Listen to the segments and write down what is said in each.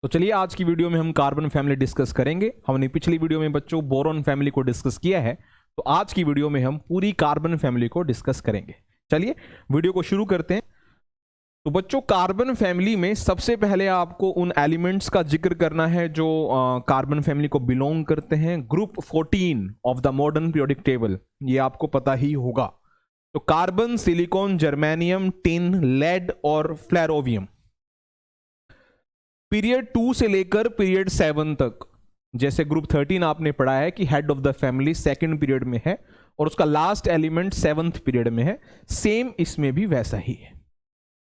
तो चलिए आज की वीडियो में हम कार्बन फैमिली डिस्कस करेंगे। हमने पिछली वीडियो में बच्चों बोरॉन फैमिली को डिस्कस किया है, तो आज की वीडियो में हम पूरी कार्बन फैमिली को डिस्कस करेंगे। चलिए वीडियो को शुरू करते हैं। तो बच्चों कार्बन फैमिली में सबसे पहले आपको उन एलिमेंट्स का जिक्र करना है जो कार्बन फैमिली को बिलोंग करते हैं। Group 14 of the modern periodic table, ये आपको पता ही होगा। तो carbon, silicon, germanium, tin, lead और फ्लेरोवियम। पीरियड 2 से लेकर पीरियड 7 तक, जैसे ग्रुप 13 आपने पढ़ा है कि head of the family second period में है और उसका लास्ट एलिमेंट 7th पीरियड में है, सेम इसमें भी वैसा ही है।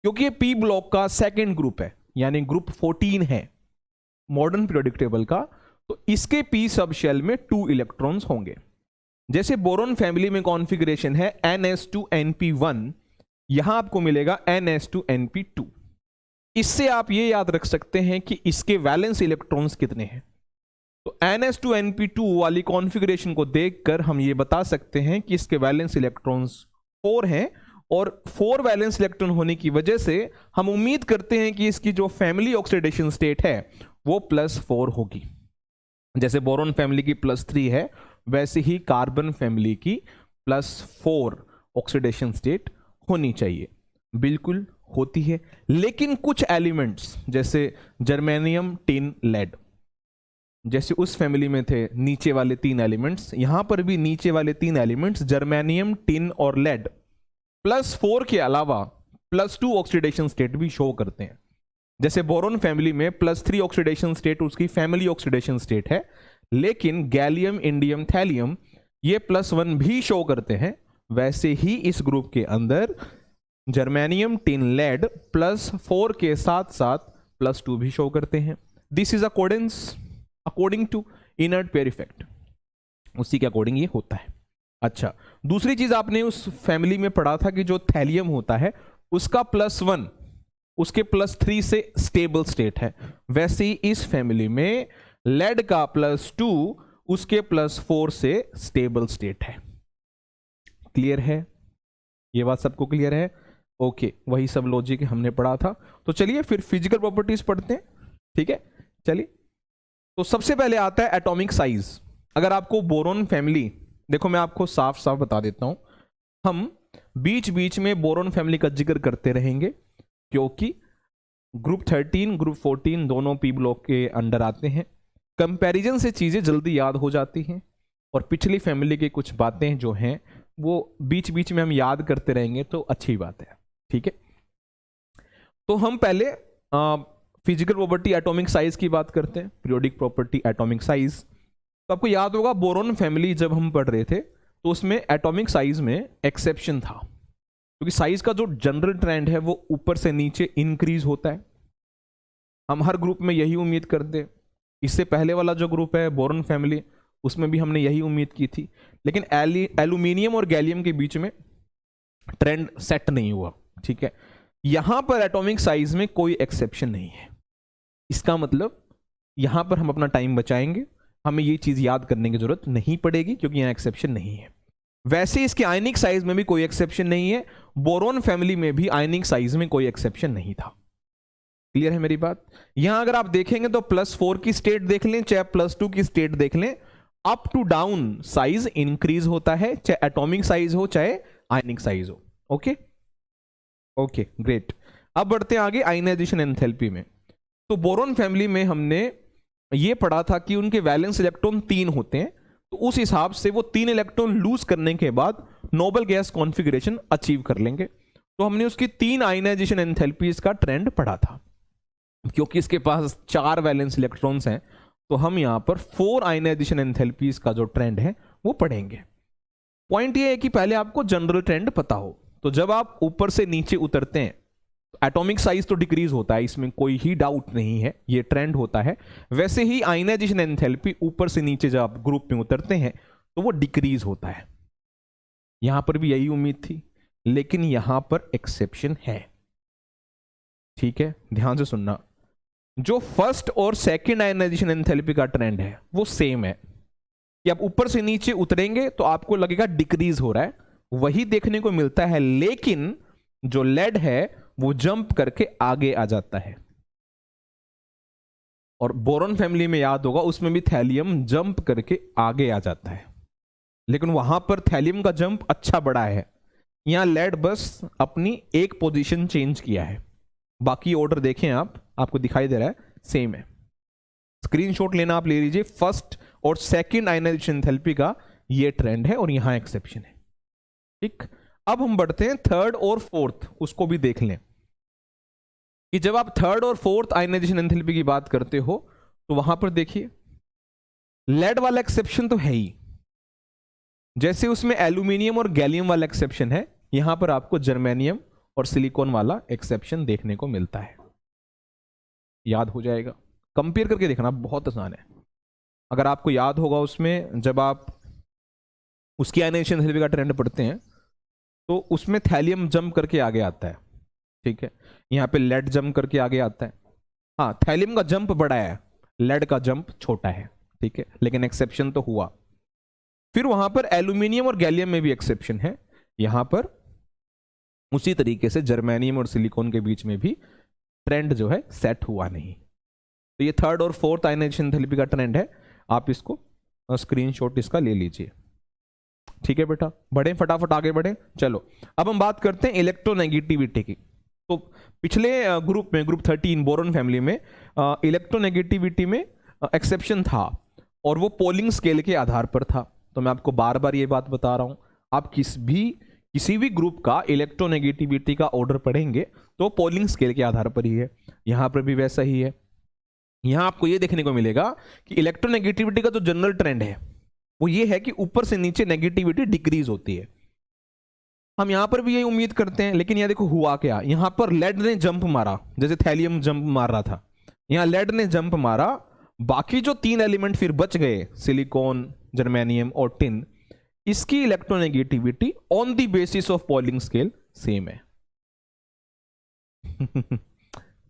क्योंकि ये पी ब्लॉक का सेकंड ग्रुप है, यानी ग्रुप 14 है मॉडर्न पीरियोडिक टेबल का, तो इसके पी सब शेल में 2 इलेक्ट्रॉन्स होंगे। जैसे बोरॉन फैमिली में कॉन्फ़िगरेशन है NS2NP1, यहां आपको मिलेगा NS2NP2। इससे आप ये याद रख सकते हैं कि इसके वैलेंस इलेक्ट्रॉन्स कितने हैं। तो NS2NP2 वाली कॉन्फ़िगरेशन को देखकर हम ये बता सकते हैं कि इसके वैलेंस इलेक्ट्रॉन्स 4 हैं, और 4 वैलेंस इलेक्ट्रॉन होने की वजह से हम उम्मीद करते हैं कि इसकी जो फैमिली ऑक्सीडेशन स्टेट है वो +4 होगी। जैसे बोरॉन फैमिली की +3 है, वैसे ही कार्बन फैमिली की +4 ऑक्सीडेशन स्टेट होनी चाहिए। बिल्कुल होती है, लेकिन कुछ एलिमेंट्स जैसे जर्मेनियम, टिन, लेड, जैसे उस फैमिली में थे नीचे वाले 3 एलिमेंट्स, यहां पर भी नीचे वाले 3 एलिमेंट्स जर्मेनियम, टिन और लेड +4 के अलावा +2 ऑक्सीडेशन स्टेट भी शो करते हैं। जैसे बोरॉन फैमिली में +3 ऑक्सीडेशन स्टेट उसकी फैमिली ऑक्सीडेशन स्टेट है, लेकिन गैलियम, इंडियम, थैलियम ये +1 भी शो करते हैं। वैसे ही इस ग्रुप के अंदर जर्मेनियम, टिन, लेड +4 के साथ साथ +2 भी शो करते हैं। This is according to inert pair effect, उसी के अकॉर्डिंग ये होता है। अच्छा, दूसरी चीज आपने उस फैमिली में पढ़ा था कि जो थैलियम होता है उसका +1 उसके +3 से स्टेबल स्टेट है, वैसे ही इस फैमिली में लेड का +2 उसके +4 से स्टेबल स्टेट है। क्लियर है? ये बात सबको क्लियर है? ओके, वही सब लॉजिक हमने पढ़ा था। तो चलिए फिर फिजिकल प्रॉपर्टीज पढ़ते हैं। ठीक है, चलिए। तो सबसे पहले आता है एटॉमिक साइज। अगर आपको बोरॉन फैमिली, देखो मैं आपको साफ साफ बता देता हूं, हम बीच बीच में बोरॉन फैमिली का जिक्र करते रहेंगे, क्योंकि ग्रुप 13, ग्रुप 14 दोनों पी ब्लॉक के अंडर आते हैं। कंपैरिजन से चीजें जल्दी याद हो जाती हैं, और पिछली फैमिली की कुछ बातें जो हैं वो बीच बीच में हम याद करते रहेंगे, तो अच्छी बात है। ठीक है, तो हम पहले फिजिकल प्रॉपर्टी एटॉमिक साइज की बात करते हैं। पीरियोडिक प्रॉपर्टी एटॉमिक साइज, तो आपको याद होगा बोरॉन फैमिली जब हम पढ़ रहे थे तो उसमें एटॉमिक साइज में एक्सेप्शन था, क्योंकि साइज का जो जनरल ट्रेंड है वो ऊपर से नीचे इंक्रीज होता है। हम हर ग्रुप में यही उम्मीद करते हैं। इससे पहले वाला जो ग्रुप है बोरॉन फैमिली, उसमें भी हमने यही उम्मीद की थी, लेकिन एल्यूमिनियम और गैलियम के बीच में ट्रेंड सेट नहीं हुआ। ठीक है, यहां पर एटॉमिक साइज में कोई एक्सेप्शन नहीं है। इसका मतलब यहां पर हम अपना टाइम बचाएंगे, हमें ये चीज याद करने की जरूरत नहीं पड़ेगी, क्योंकि यहां एक्सेप्शन नहीं है। वैसे इसके आयनिक साइज में भी कोई एक्सेप्शन नहीं है, बोरॉन फैमिली में भी आयनिक साइज में कोई एक्सेप्शन नहीं था। क्लियर है मेरी बात? यहां अगर आप देखेंगे तो +4 की स्टेट देख लें चाहे +2 की स्टेट देख लें, up to down size increase होता है, चाहे एटॉमिक साइज हो चाहे आयनिक साइज हो। Okay okay, great. अब बढ़ते हैं आगे आयनाइजेशन एंथैल्पी में। तो बोरॉन फैमिली में हमने ये पढ़ा था कि उनके वैलेंस इलेक्ट्रॉन 3 होते हैं, तो उस हिसाब से वो 3 इलेक्ट्रॉन लूज करने के बाद नोबल गैस कॉन्फ़िगरेशन अचीव कर लेंगे। तो हमने उसकी 3 आयनाइजेशन एंथैल्पीज का ट्रेंड पढ़ा था। क्योंकि इसके पास 4 वैलेंस इलेक्ट्रॉन्स हैं, तो हम यहां पर 4 आयनाइजेशन एंथैल्पीज का जो ट्रेंड है वो पढ़ेंगे। पॉइंट ये है कि पहले आपको जनरल ट्रेंड पता हो, तो जब आप ऊपर से नीचे उतरते हैं तो एटॉमिक साइज तो डिक्रीज होता है, इसमें कोई ही डाउट नहीं है, ये ट्रेंड होता है। वैसे ही आयनाइजेशन एंथैल्पी ऊपर से नीचे जब आप ग्रुप में उतरते हैं तो वो डिक्रीज होता है। यहां पर भी यही उम्मीद थी, लेकिन यहां पर एक्सेप्शन है। ठीक है, ध्यान से सुनना। जो फर्स्ट और सेकंड आयनाइजेशन एंथैल्पी का ट्रेंड है वो सेम है, कि आप ऊपर से नीचे उतरेंगे तो आपको लगेगा डिक्रीज हो रहा है, वही देखने को मिलता है, लेकिन जो लेड है वो जंप करके आगे आ जाता है। और बोरॉन फैमिली में याद होगा उसमें भी थैलियम जंप करके आगे आ जाता है, लेकिन वहां पर थैलियम का जंप अच्छा बड़ा है, यहां लेड बस अपनी एक पोजीशन चेंज किया है, बाकी ऑर्डर देखें आपको दिखाई दे रहा है सेम है। स्क्रीनशॉट लेना आप ले लीजिए, फर्स्ट और सेकंड आयनाइजेशन एंथैल्पी का ये ट्रेंड है और यहां एक्सेप्शन है। ठीक, अब हम बढ़ते हैं थर्ड और फोर्थ, उसको भी देख लें कि जब आप थर्ड और फोर्थ आयनाइजेशन एंथैल्पी की बात करते हो तो वहां पर देखिए लेड वाला एक्सेप्शन तो है ही, जैसे उसमें एल्यूमिनियम और गैलियम वाला एक्सेप्शन है, यहां पर आपको जर्मेनियम और सिलिकॉन वाला एक्सेप्शन देखने को मिलता है। याद हो जाएगा, कंपेयर करके देखना बहुत आसान है। अगर आपको याद होगा उसमें जब आप उसकी आयनाइजेशन एंथैल्पी का ट्रेंड पढ़ते हैं तो उसमें थैलियम जंप करके आगे आता है, ठीक है, यहां पे लेड जंप करके आगे आता है। हाँ, थैलियम का जंप बड़ा है, लेड का जंप छोटा है, ठीक है, लेकिन एक्सेप्शन तो हुआ। फिर वहां पर एल्यूमिनियम और गैलियम में भी एक्सेप्शन है, यहां पर उसी तरीके से जर्मेनियम और सिलिकॉन के बीच में भी ट्रेंड जो है सेट हुआ नहीं। तो ये थर्ड और फोर्थ आयनाइजेशन एंथैल्पी का ट्रेंड है, आप इसको स्क्रीनशॉट इसका ले लीजिए। ठीक है बेटा, बढ़े फटाफट आगे बढ़े। चलो अब हम बात करते हैं इलेक्ट्रोनेगेटिविटी की। तो पिछले ग्रुप में, ग्रुप 13 बोरॉन फैमिली में इलेक्ट्रोनेगेटिविटी में एक्सेप्शन था और वो पोलिंग स्केल के आधार पर था। तो मैं आपको बार बार ये बात बता रहा हूं, आप किसी भी ग्रुप का इलेक्ट्रोनेगेटिविटी का ऑर्डर पढ़ेंगे तो पोलिंग स्केल के आधार पर ही है, यहां पर भी वैसा ही है। यहां आपको यह देखने को मिलेगा कि इलेक्ट्रोनेगेटिविटी का जो जनरल ट्रेंड है वो ये है कि ऊपर से नीचे नेगेटिविटी डिक्रीज होती है। हम यहां पर भी यही उम्मीद करते हैं, लेकिन यह देखो हुआ क्या, यहां पर लेड ने जंप मारा, जैसे थैलियम जंप मार रहा था, यहां लेड ने जंप मारा, बाकी जो 3 एलिमेंट फिर बच गए, सिलिकॉन, जर्मेनियम और टिन, इसकी electronegativity on the basis of polling scale same है।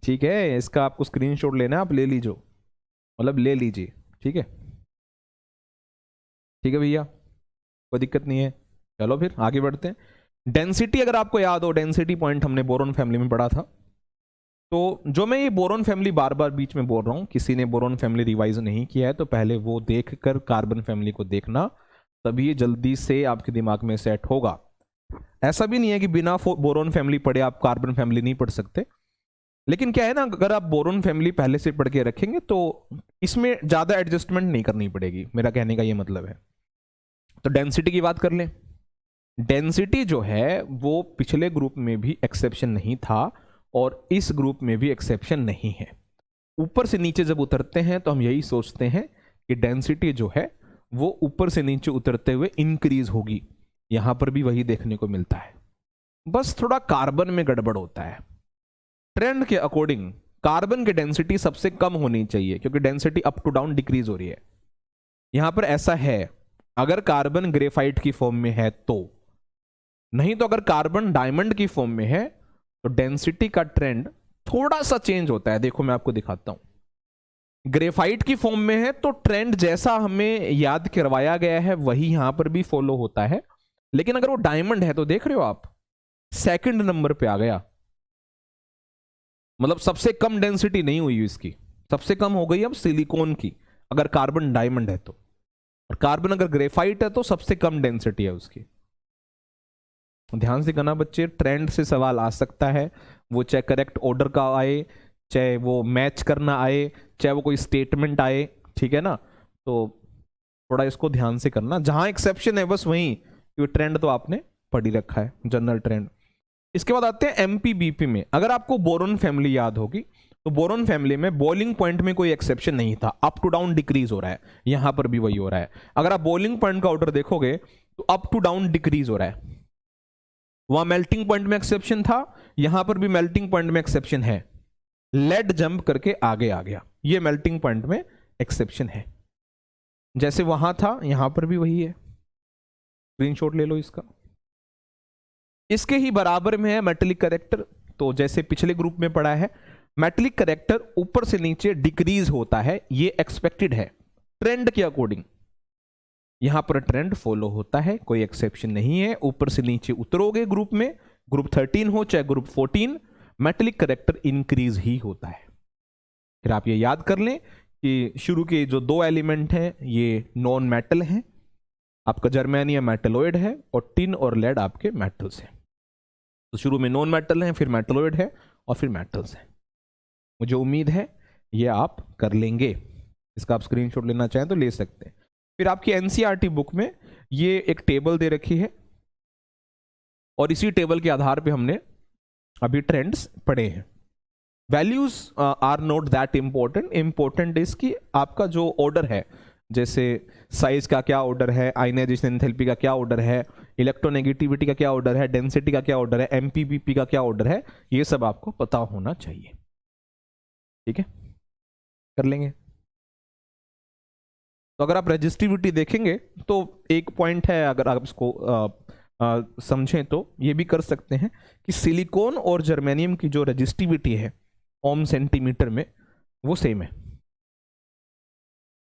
ठीक है, इसका आपको स्क्रीनशॉट लेना है, आप ले लीजिए, मतलब ले लीजिए। ठीक है, ठीक है भैया, कोई दिक्कत नहीं है। चलो फिर आगे बढ़ते हैं। डेंसिटी, अगर आपको याद हो, डेंसिटी पॉइंट हमने बोरॉन फैमिली में पढ़ा था। तो जो मैं ये बोरॉन फैमिली बार बार बीच में बोल रहा हूं, किसी ने बोरॉन फैमिली रिवाइज नहीं किया है तो पहले वो देखकर कार्बन फैमिली को देखना, तभी ये जल्दी से आपके दिमाग में सेट होगा। ऐसा भी नहीं है कि बिना बोरॉन फैमिली पढ़े आप कार्बन फैमिली नहीं पढ़ सकते, लेकिन क्या है ना, अगर आप बोरॉन फैमिली पहले से पढ़ के रखेंगे तो इसमें ज्यादा एडजस्टमेंट नहीं करनी पड़ेगी, मेरा कहने का ये मतलब है। तो डेंसिटी की बात कर लें। डेंसिटी जो है वो पिछले ग्रुप में भी एक्सेप्शन नहीं था और इस ग्रुप में भी एक्सेप्शन नहीं है। ऊपर से नीचे जब उतरते हैं तो हम यही सोचते हैं कि डेंसिटी जो है वो ऊपर से नीचे उतरते हुए इंक्रीज होगी, यहां पर भी वही देखने को मिलता है, बस थोड़ा कार्बन में गड़बड़ होता है। ट्रेंड के अकॉर्डिंग कार्बन की डेंसिटी सबसे कम होनी चाहिए, क्योंकि density up to down decrease हो रही है। यहां पर ऐसा है अगर कार्बन ग्रेफाइट की फॉर्म में है तो, नहीं तो अगर कार्बन डायमंड की फॉर्म में है तो डेंसिटी का ट्रेंड थोड़ा सा चेंज होता है। देखो मैं आपको दिखाता हूं, ग्रेफाइट की फॉर्म में है तो ट्रेंड जैसा हमें याद करवाया गया है वही यहां पर भी फॉलो होता है, लेकिन अगर वो डायमंड है तो देख रहे हो आप सेकंड नंबर पे आ गया, मतलब सबसे कम डेंसिटी नहीं हुई इसकी, सबसे कम हो गई अब सिलिकॉन की अगर कार्बन डायमंड है तो, और कार्बन अगर ग्रेफाइट है तो सबसे कम डेंसिटी है उसकी। ध्यान से करना बच्चे, ट्रेंड से सवाल आ सकता है, वो चाहे करेक्ट ऑर्डर का आए, चाहे वो मैच करना आए, चाहे वो कोई स्टेटमेंट आए, ठीक है ना। तो थोड़ा इसको ध्यान से करना, जहां एक्सेप्शन है बस वहीं, क्योंकि ट्रेंड तो आपने पढ़ ही रखा है, जनरल ट्रेंड। इसके बाद आते हैं एमपीबीपी में। अगर आपको बोरॉन फैमिली याद होगी तो बोरॉन फैमिली में बॉइलिंग पॉइंट में कोई एक्सेप्शन नहीं था, अप टू डाउन डिक्रीज हो रहा है, यहां पर भी वही हो रहा है। अगर आप बॉइलिंग पॉइंट का ऑर्डर देखोगे तो अप टू डाउन डिक्रीज हो रहा है, वहां मेल्टिंग पॉइंट में एक्सेप्शन था, यहां पर भी मेल्टिंग पॉइंट में एक्सेप्शन है, लेड जंप करके आगे आ गया, ये मेल्टिंग पॉइंट में एक्सेप्शन है, जैसे वहां था यहां पर भी वही है। स्क्रीनशॉट ले लो इसका। इसके ही बराबर में है मेटेलिक करेक्टर। तो जैसे पिछले ग्रुप में पढ़ा है, मेटेलिक करेक्टर ऊपर से नीचे डिक्रीज होता है, ये एक्सपेक्टेड है ट्रेंड के अकॉर्डिंग, यहां पर ट्रेंड फॉलो होता है, कोई एक्सेप्शन नहीं है। ऊपर से नीचे उतरोगे ग्रुप में, ग्रुप 13 हो चाहे ग्रुप 14, मेटेलिक करेक्टर इंक्रीज ही होता है। फिर आप ये याद कर लें कि शुरू के जो 2 एलिमेंट हैं ये नॉन मेटल हैं, आपका जर्मेनियम मेटलोइड है और टिन और लेड आपके मेटल्स हैं। तो शुरू में नॉन मेटल हैं, फिर मेटलोइड है और फिर मेटल्स हैं। मुझे उम्मीद है ये आप कर लेंगे। इसका आप स्क्रीनशॉट लेना चाहें तो ले सकते हैं। फिर आपकी एनसीईआरटी बुक में ये एक टेबल दे रखी है और इसी टेबल के आधार पे हमने अभी ट्रेंड्स पढ़े हैं। Values are not that important, important is कि आपका जो ऑर्डर है, जैसे साइज का क्या ऑर्डर है, आयनाइजेशन एंथैल्पी का क्या ऑर्डर है, इलेक्ट्रोनेगेटिविटी का क्या ऑर्डर है, डेंसिटी का क्या ऑर्डर है, एमपीपीपी का क्या ऑर्डर है, ये सब आपको पता होना चाहिए। ठीक है, कर लेंगे। तो अगर आप रेजिस्टिविटी देखेंगे तो एक पॉइंट है, अगर आप इसको समझें तो ये भी कर सकते हैं कि सिलिकॉन और जर्मेनियम की जो रेजिस्टिविटी है ओम सेंटीमीटर में वो सेम है।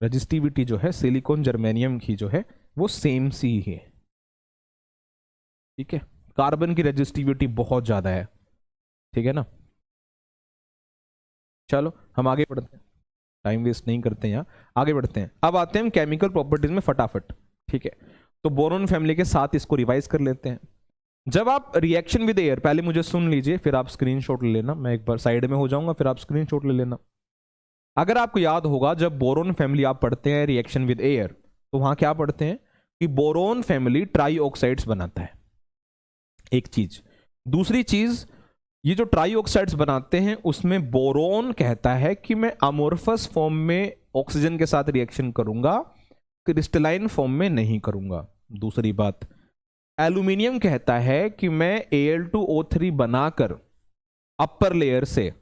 रेजिस्टिविटी जो है सिलिकॉन जर्मेनियम की जो है वो सेम सी ही है। ठीक है, कार्बन की रेजिस्टिविटी बहुत ज्यादा है। ठीक है ना, चलो हम आगे बढ़ते हैं, टाइम वेस्ट नहीं करते हैं, यहाँ आगे बढ़ते हैं। अब आते हैं हम केमिकल प्रॉपर्टीज में फटाफट। ठीक है, तो बोरोन फैमिली के साथ इसको रिवाइज कर लेते हैं। जब आप रिएक्शन विद एयर, पहले मुझे सुन लीजिए फिर आप स्क्रीनशॉट ले लेना, मैं एक बार साइड में हो जाऊंगा फिर आप स्क्रीनशॉट ले लेना। अगर आपको याद होगा जब बोरोन फैमिली आप पढ़ते हैं रिएक्शन विद एयर, तो वहां क्या पढ़ते हैं कि बोरोन फैमिली ट्राई ऑक्साइड्स बनाता है, एक चीज। दूसरी चीज, ये जो ट्राई ऑक्साइड्स बनाते हैं उसमें बोरोन कहता है कि मैं अमोर्फस फॉर्म में ऑक्सीजन के साथ रिएक्शन करूंगा, क्रिस्टलाइन फॉर्म में नहीं करूंगा। दूसरी बात, एल्यूमिनियम कहता है कि मैं Al2O3 बनाकर अपर लेयर से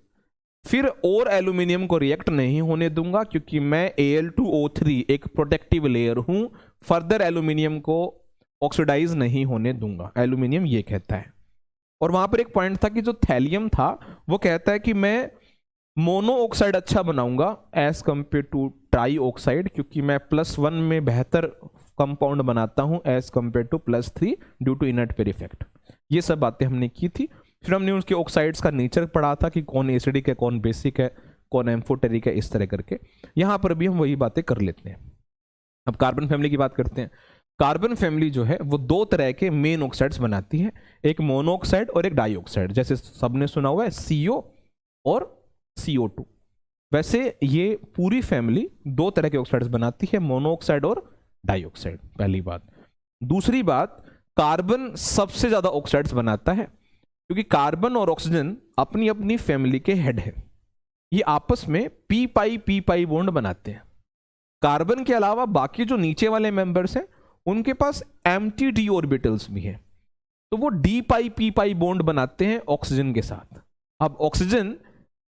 फिर और एल्यूमिनियम को रिएक्ट नहीं होने दूंगा, क्योंकि मैं Al2O3 एक प्रोटेक्टिव लेयर हूं, फर्दर एल्यूमिनियम को ऑक्सीडाइज नहीं होने दूंगा, एल्यूमिनियम ये कहता है। और वहां पर एक पॉइंट था कि जो थैलियम था वो कहता है कि मैं मोनो ऑक्साइड अच्छा बनाऊंगा as compare to tri oxide, क्योंकि मैं +1 में बेहतर कंपाउंड बनाता हूं as compare to +3 due to inert pair effect. ये सब बातें हमने की थी। फिर हमने उसके ऑक्साइड्स का नेचर पढ़ा था कि कौन एसिडिक है, कौन बेसिक है, कौन एम्फोटेरिक है, इस तरह करके। यहां पर भी हम वही बातें कर लेते हैं। अब कार्बन फैमिली की बात करते हैं। कार्बन फैमिली जो है वो 2 तरह के मेन ऑक्साइड्स बनाती है, एक मोनोऑक्साइड और एक डाइऑक्साइड। जैसे सबने सुना हुआ है CO और CO2, वैसे ये पूरी फैमिली 2 तरह के ऑक्साइड्स बनाती है, मोनोऑक्साइड और डाइऑक्साइड, पहली बात। दूसरी बात, कार्बन सबसे ज्यादा ऑक्साइड्स बनाता है, क्योंकि कार्बन और ऑक्सीजन अपनी अपनी फैमिली के हेड है, ये आपस में p-pi बॉन्ड बनाते हैं। कार्बन के अलावा बाकी जो नीचे वाले मेंबर्स हैं उनके पास एम्प्टी d ऑर्बिटल्स भी हैं, तो वो d-pi बॉन्ड बनाते हैं ऑक्सीजन के साथ। अब ऑक्सीजन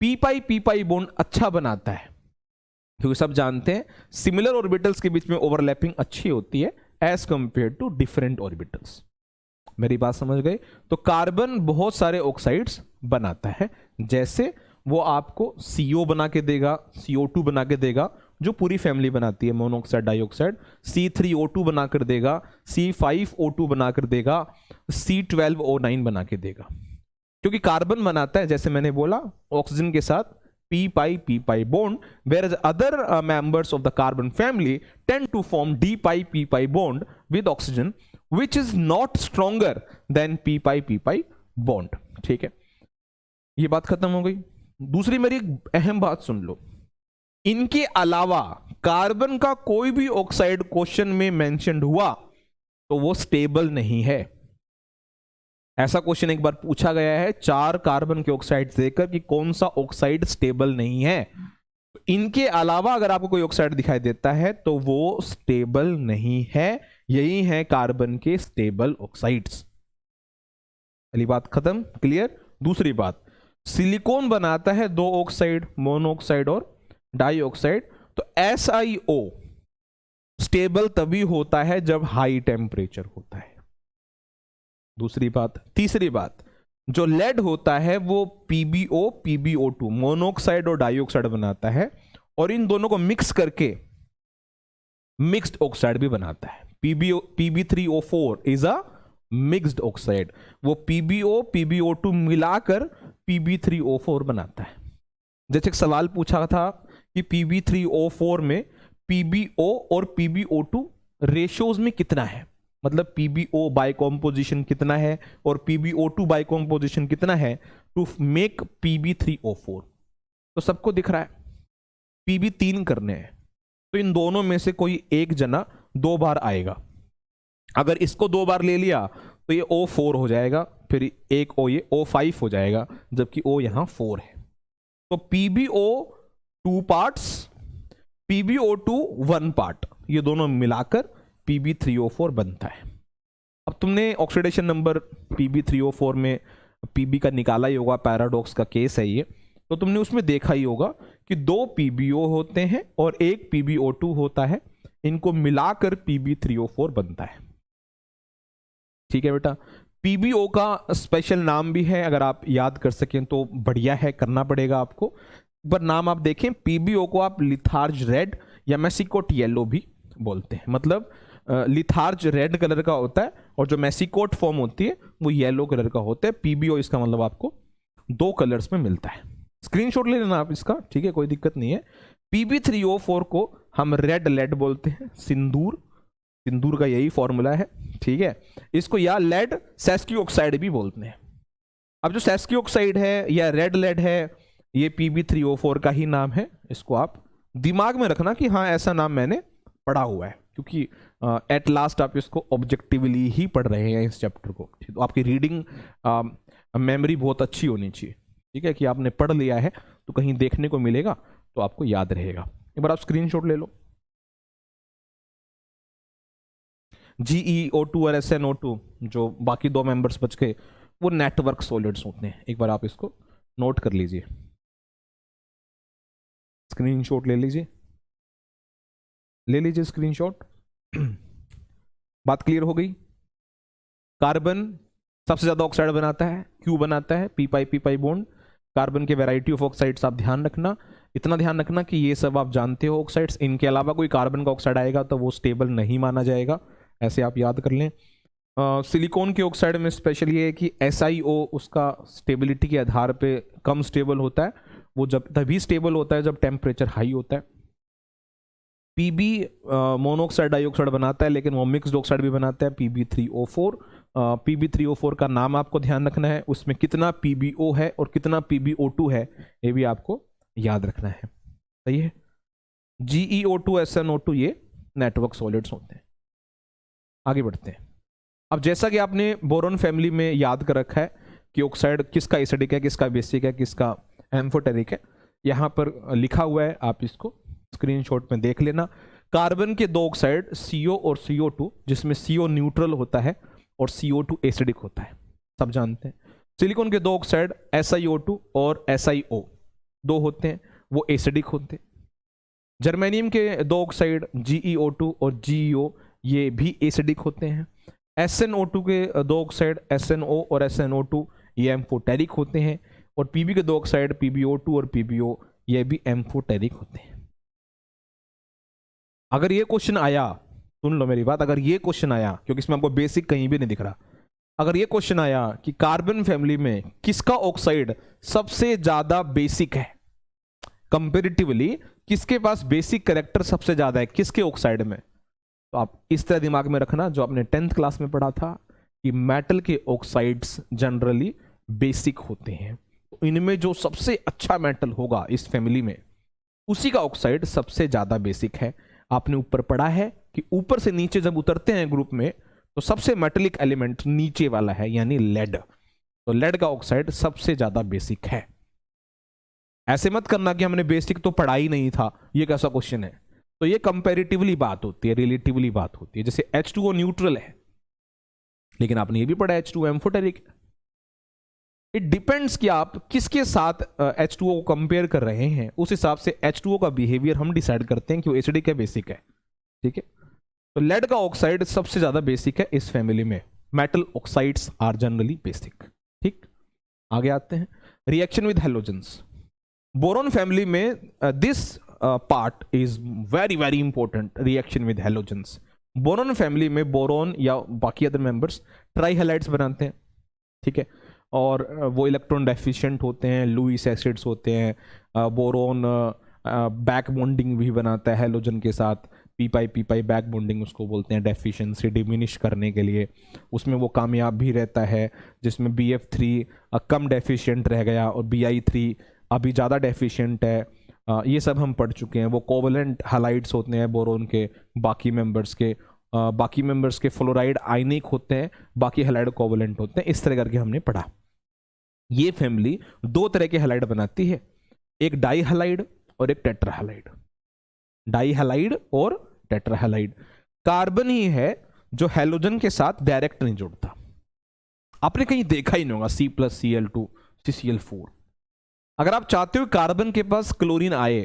p-pi बॉन्ड अच्छा बनाता है, क्योंकि सब जानते हैं सिमिलर ऑर्बिटल्स के बीच में ओवरलैपिंग अच्छी होती है as compare to different orbitals. मेरी बात समझ गए? तो कार्बन बहुत सारे ऑक्साइड्स बनाता है, जैसे वो आपको CO बना के देगा, CO2 बना के देगा, जो पूरी फैमिली बनाती है मोनोऑक्साइड डाइऑक्साइड, C3O2 बनाकर देगा, C5O2 बनाकर देगा, C12O9 बना के देगा। क्योंकि कार्बन बनाता है, जैसे मैंने बोला, ऑक्सीजन के साथ p-pi bond, whereas other members of the carbon family tend to form d-pi bond with oxygen, which is not stronger than p-pi bond। ठीक है, ये बात खत्म हो गई। दूसरी मेरी एक अहम बात सुन लो, इनके अलावा कार्बन का कोई भी ऑक्साइड क्वेश्चन में मेंशन्ड हुआ तो वो स्टेबल नहीं है। ऐसा क्वेश्चन एक बार पूछा गया है 4 कार्बन के ऑक्साइड देकर कि कौन सा ऑक्साइड स्टेबल नहीं है। इनके अलावा अगर आपको कोई ऑक्साइड दिखाई देता है तो वो स्टेबल नहीं है। यही है कार्बन के स्टेबल ऑक्साइड्स। पहली बात खत्म, क्लियर। दूसरी बात, सिलिकॉन बनाता है 2 ऑक्साइड, मोनोऑक्साइड और डाइऑक्साइड। तो SiO स्टेबल तभी होता है जब हाई टेम्परेचर होता है। दूसरी बात। तीसरी बात, जो लेड होता है वो PbO2 मोनोऑक्साइड और डाइऑक्साइड बनाता है, और इन दोनों को मिक्स करके मिक्स्ड ऑक्साइड भी बनाता है। Pb3O4 is a mixed oxide. वो PbO PbO2 मिलाकर Pb3O4 बनाता है। जैसे एक सवाल पूछा था कि Pb3O4 में PbO और PbO2 रेशियोज में कितना है, मतलब PbO बाय कॉम्पोजिशन कितना है और PbO2 बाय कॉम्पोजिशन कितना है टू मेक Pb3O4। तो सबको दिख रहा है Pb 3 करने हैं, तो इन दोनों में से कोई एक जना 2 बार आएगा। अगर इसको 2 बार ले लिया तो ये O4 हो जाएगा, फिर एक O ये O5 हो जाएगा, जबकि O यहां 4 है। तो PbO 2 पार्ट्स, PbO2 1 पार्ट, ये दोनों मिलाकर Pb3O4 बनता है। अब तुमने ऑक्सीडेशन नंबर Pb3O4 में Pb का निकाला ही होगा, पैराडॉक्स का केस है ये, तो तुमने उसमें देखा ही होगा कि 2 PbO होते हैं और एक PbO2 होता है, इनको मिलाकर Pb3O4 बनता है। ठीक है बेटा, PbO का स्पेशल नाम भी है, अगर आप याद कर सकें तो बढ़िया है, करना पड़ेगा आपको। पर नाम आप देखें, PbO को आप लिथार्ज रेड या मैसिकोट येलो भी बोलते हैं, मतलब लिथार्ज रेड कलर का होता है और जो मैसिकोट फॉर्म होती है वो येलो कलर का होता है। PbO इसका मतलब आपको 2 कलर्स में मिलता है। स्क्रीनशॉट ले लेना आप इसका, ठीक है, कोई दिक्कत नहीं है। Pb3O4 को हम रेड लेड बोलते हैं, सिंदूर, सिंदूर का यही फॉर्मूला है, ठीक है। इसको या लेड सेस्की ऑक्साइड भी बोलते हैं। अब जो सेस्की ऑक्साइड है या रेड लेड है, ये Pb3O4 का ही नाम है। इसको आप दिमाग में रखना कि हाँ ऐसा नाम मैंने पढ़ा हुआ है, क्योंकि एट लास्ट आप इसको ऑब्जेक्टिवली ही पढ़ रहे हैं इस चैप्टर को, तो आपकी रीडिंग मेमोरी बहुत अच्छी होनी चाहिए, ठीक है, कि आपने पढ़ लिया है तो कहीं देखने को मिलेगा तो आपको याद रहेगा। एक बार आप स्क्रीनशॉट ले लो। GeO2 और SnO2 जो बाकी 2 मेंबर्स बच गए वो नेटवर्क सॉलिड्स होते हैं। एक बार आप इसको नोट कर लीजिए, स्क्रीनशॉट ले लीजिए, ले लीजिए स्क्रीनशॉट। बात क्लियर हो गई। कार्बन सबसे ज्यादा ऑक्साइड बनाता है, क्यों बनाता है, पी पाई बॉन्ड। कार्बन के वैरायटी ऑफ ऑक्साइड्स आप ध्यान रखना, इतना ध्यान रखना कि ये सब आप जानते हो ऑक्साइड्स, इनके अलावा कोई कार्बन का ऑक्साइड आएगा तो वो स्टेबल नहीं माना जाएगा, ऐसे आप याद कर लें। सिलिकॉन के ऑक्साइड में स्पेशल ये है कि SiO उसका स्टेबिलिटी के आधार पे कम स्टेबल होता है, वो जब तभी स्टेबल होता है जब टेम्परेचर हाई होता है। Pb मोनोऑक्साइड डाइऑक्साइड बनाता है, लेकिन वो मिक्स्ड ऑक्साइड भी बनाता है, Pb3O4। Pb3O4 का नाम आपको ध्यान रखना है, उसमें कितना PbO है और कितना PbO2 है ये भी आपको याद रखना है, सही है। GeO2 SnO2 ये नेटवर्क सॉलिड्स होते हैं। आगे बढ़ते हैं। अब जैसा कि आपने बोरॉन फैमिली में याद कर रखा है कि ऑक्साइड किसका एसिडिक है, किसका बेसिक है, किसका एम्फोटेरिक है, यहाँ पर लिखा हुआ है, आप इसको स्क्रीनशॉट में देख लेना। कार्बन के 2 ऑक्साइड CO और CO2, जिसमें CO न्यूट्रल होता है और CO2 एसिडिक होता है, सब जानते हैं। सिलिकॉन के 2 ऑक्साइड SiO2 और SiO 2 होते हैं, वो एसिडिक होते हैं। जर्मेनियम के 2 ऑक्साइड GeO2 और GeO ये भी एसिडिक होते हैं। SnO2 के 2 ऑक्साइड SnO और SnO2 ये एम्फोटेरिक होते हैं, और Pb के 2 ऑक्साइड PbO2 और PbO ये भी एम्फोटेरिक होते हैं। अगर ये क्वेश्चन आया, सुन लो मेरी बात, अगर ये क्वेश्चन आया, क्योंकि इसमें आपको बेसिक कहीं भी नहीं दिख रहा, अगर ये क्वेश्चन आया कि कार्बन फैमिली में किसका ऑक्साइड सबसे ज्यादा बेसिक है, कंपेरेटिवली किसके पास बेसिक कैरेक्टर सबसे ज्यादा है किसके ऑक्साइड में, तो आप इस तरह दिमाग में रखना जो आपने 10th क्लास में पढ़ा था कि मेटल के ऑक्साइड्स जनरली बेसिक होते हैं। तो इनमें जो सबसे अच्छा मेटल होगा इस फैमिली में, उसी का ऑक्साइड सबसे ज्यादा बेसिक है। आपने ऊपर पढ़ा है कि ऊपर से नीचे जब उतरते हैं ग्रुप में तो सबसे मेटेलिक एलिमेंट नीचे वाला है, यानी लेड। तो लेड का ऑक्साइड सबसे ज्यादा बेसिक है। ऐसे मत करना कि हमने बेसिक तो पढ़ा ही नहीं था, ये कैसा क्वेश्चन है। तो ये कंपैरेटिवली बात होती है, रिलेटिवली बात होती है। जैसे H2O न्यूट्रल है, लेकिन आपने ये भी पढ़ा H2O एम्फोटेरिक। इट डिपेंड्स कि आप किसके साथ H2O को कंपेयर कर रहे हैं, उस हिसाब से H2O का बिहेवियर हम डिसाइड करते हैं कि वो एसिडिक है, बेसिक है, ठीक है। तो लेड का ऑक्साइड सबसे ज्यादा बेसिक है इस फैमिली में। Metal oxides are generally basic, ठीक। आगे आते हैं, reaction with halogens. Boron family में this part is very very important, reaction with halogens. Boron family में बोरॉन या बाकी अदर मेंबर्स ट्राई हैलाइड्स बनाते हैं, ठीक है। और वो इलेक्ट्रॉन डेफिशिएंट होते हैं, लुईस एसिड्स होते हैं, बोरोन बैक बॉन्डिंग भी बनाता है हैलोजन के साथ, पी पाई बैक बॉन्डिंग उसको बोलते हैं, डेफिशिएंसी डिमिनिश करने के लिए उसमें वो कामयाब भी रहता है, जिसमें BF3 कम डेफिशिएंट रह गया और BI3 अभी ज़्यादा डेफिशिएंट है। ये सब हम पढ़ चुके हैं। वो कोवलेंट हैलाइड्स होते हैं बोरोन के, बाकी मेंबर्स के फ्लोराइड आयनिक होते हैं, बाकी हैलाइड कोवलेंट होते हैं। इस तरह करके हमने पढ़ा। ये फैमिली दो तरह के हैलाइड बनाती है, एक डाई हैलाइड और एक टेट्रा हैलाइड। डाई हैलाइड और टेट्रा हैलाइड। कार्बन ही है जो हैलोजन के साथ डायरेक्ट नहीं जुड़ता। आपने कहीं देखा ही नहीं होगा C+Cl2 CCl4। अगर आप चाहते हो कार्बन के पास क्लोरीन आए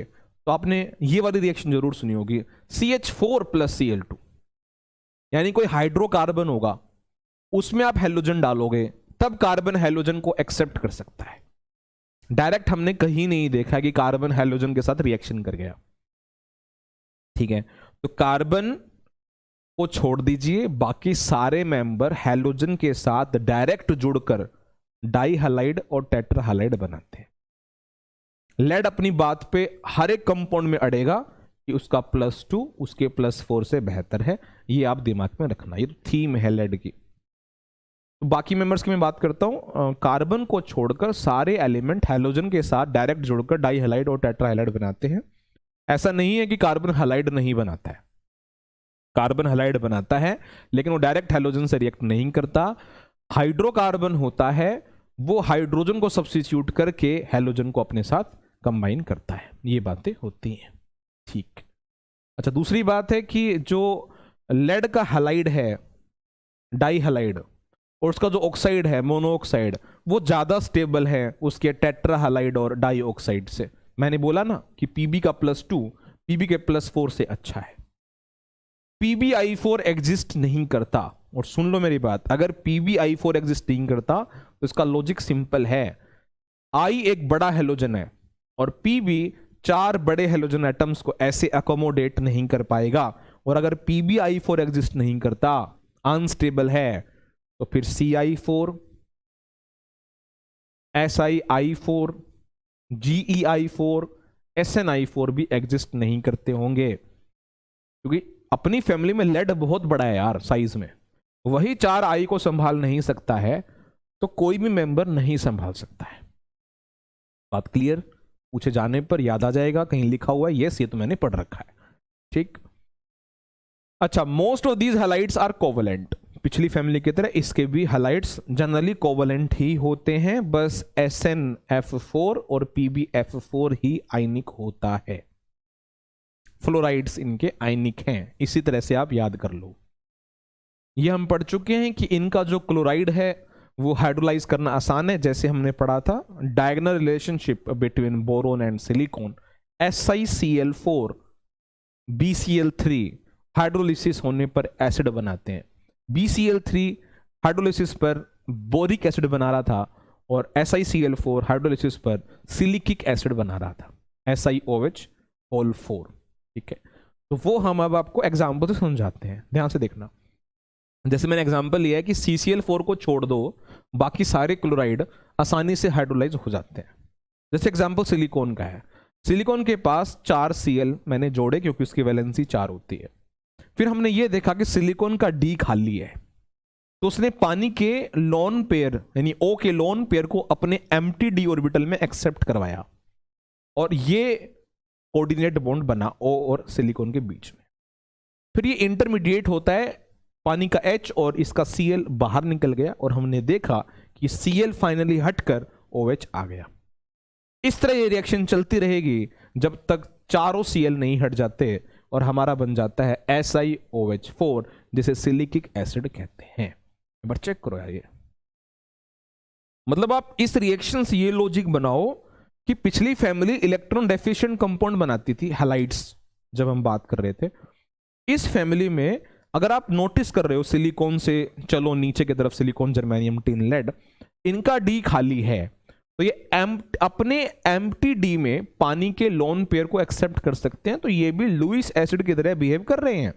तो आपने ये वाली रिएक्शन जरूर सुनी होगी, CH4 + Cl2। यानी कोई हाइड्रोकार्बन होगा, उसमें आप हैलोजन डालोगे तब कार्बन हैलोजन को एक्सेप्ट कर सकता है। डायरेक्ट हमने कहीं नहीं देखा कि कार्बन हैलोजन के साथ रिएक्शन कर गया। ठीक है, तो कार्बन को छोड़ दीजिए, बाकी सारे मेंबर हैलोजन के साथ डायरेक्ट जुड़कर डाई हैलाइड और टेट्रा हैलाइड बनाते हैं। लेड अपनी बात पे हर एक कंपाउंड में अड़ेगा कि उसका +2 उसके +4 से बेहतर है। ये आप दिमाग में रखना, ये तो थीम है लेड की। तो बाकी मेंबर्स की मैं बात करता हूं। कार्बन को छोड़कर सारे एलिमेंट हैलोजन के साथ डायरेक्ट जुड़कर डाई हैलाइड और टेट्रा हैलाइड बनाते हैं। ऐसा नहीं है कि कार्बन हैलाइड नहीं बनाता है, कार्बन हैलाइड बनाता है, लेकिन वो डायरेक्ट हैलोजन से रिएक्ट नहीं करता। हाइड्रोकार्बन होता है, वो हाइड्रोजन को सब्स्टिट्यूट करके हैलोजन को अपने साथ कंबाइन करता है। ये बातें होती हैं। ठीक, अच्छा, दूसरी बात है कि जो लेड का हैलाइड है डाई हैलाइड, और उसका जो ऑक्साइड है मोनोऑक्साइड, वो ज्यादा स्टेबल है उसके टेट्रा हैलाइड और डाई ऑक्साइड से। मैंने बोला ना कि Pb का +2 Pb के +4 से अच्छा है। PbI4 एग्जिस्ट नहीं करता। और सुन लो मेरी बात, अगर PbI4 एग्जिस्ट नहीं करता तो इसका लॉजिक सिंपल है। I एक बड़ा हेलोजन है और Pb 4 बड़े हेलोजन एटम्स को ऐसे अकोमोडेट नहीं कर पाएगा। और अगर PbI4 एग्जिस्ट नहीं करता, अनस्टेबल है, तो फिर CI4, SiI4, GeI4, SnI4 भी एग्जिस्ट नहीं करते होंगे, क्योंकि अपनी फैमिली में लेड बहुत बड़ा है यार साइज में। वही 4 I को संभाल नहीं सकता है तो कोई भी मेंबर नहीं संभाल सकता है। बात क्लियर? पूछे जाने पर याद आ जाएगा, कहीं लिखा हुआ है, यस ये तो मैंने पढ़ रखा है। ठीक, अच्छा, most of these halides are covalent. पिछली फैमिली की तरह इसके भी हैलाइड्स जनरली कोवलेंट ही होते हैं, बस SnF4 और PbF4 ही आयनिक होता है। फ्लोराइड्स इनके आयनिक हैं, इसी तरह से आप याद कर लो। ये हम पढ़ चुके हैं कि इनका जो क्लोराइड है वो हाइड्रोलाइज करना आसान है, जैसे हमने पढ़ा था diagonal relationship between boron and silicon. SiCl4 BCl3 hydrolysis होने पर एसिड बनाते हैं। BCl3 हाइड्रोलिसिस पर बोरिक एसिड बना रहा था और SiCl4 हाइड्रोलिसिस पर सिलिकिक एसिड बना रहा था, SiOH4। ठीक है, तो वो हम अब आपको एग्जाम्पल से समझाते हैं, ध्यान से देखना। जैसे मैंने एग्जांपल लिया है कि CCl4 को छोड़ दो, बाकी सारे क्लोराइड आसानी से हाइड्रोलाइज हो जाते हैं। जैसे एग्जांपल सिलिकॉन का है, सिलिकॉन के पास 4 Cl मैंने जोड़े क्योंकि उसकी वैलेंसी 4 होती है। फिर हमने ये देखा कि सिलिकॉन का D खाली है, तो उसने पानी के लोन पेयर यानी O के लोन पेयर को अपने एम्प्टी D ऑर्बिटल में एक्सेप्ट करवाया और ये कोऑर्डिनेट बॉन्ड बना O और सिलिकॉन के बीच में। फिर ये इंटरमीडिएट होता है, पानी का H और इसका Cl बाहर निकल गया और हमने देखा कि Cl फाइनली हटकर OH आ गया। इस तरह ये रिएक्शन चलती रहेगी जब तक चारों Cl नहीं हट जाते और हमारा बन जाता है SiOH4, जिसे सिलिकिक एसिड कहते हैं। एक बार चेक करो यार, ये मतलब आप इस रिएक्शन से ये लॉजिक बनाओ कि पिछली फैमिली इलेक्ट्रॉन डेफिशिएंट कंपाउंड बनाती थी, हैलाइड्स, जब हम बात कर रहे थे। इस फैमिली में अगर आप नोटिस कर रहे हो, सिलिकॉन से चलो नीचे की तरफ, सिलिकॉन, जर्मेनियम, टिन, लेड, इनका D खाली है, तो ये अपने एम्प्टी D में पानी के लोन पेयर को एक्सेप्ट कर सकते हैं। तो ये भी लुईस एसिड की तरह बिहेव कर रहे हैं,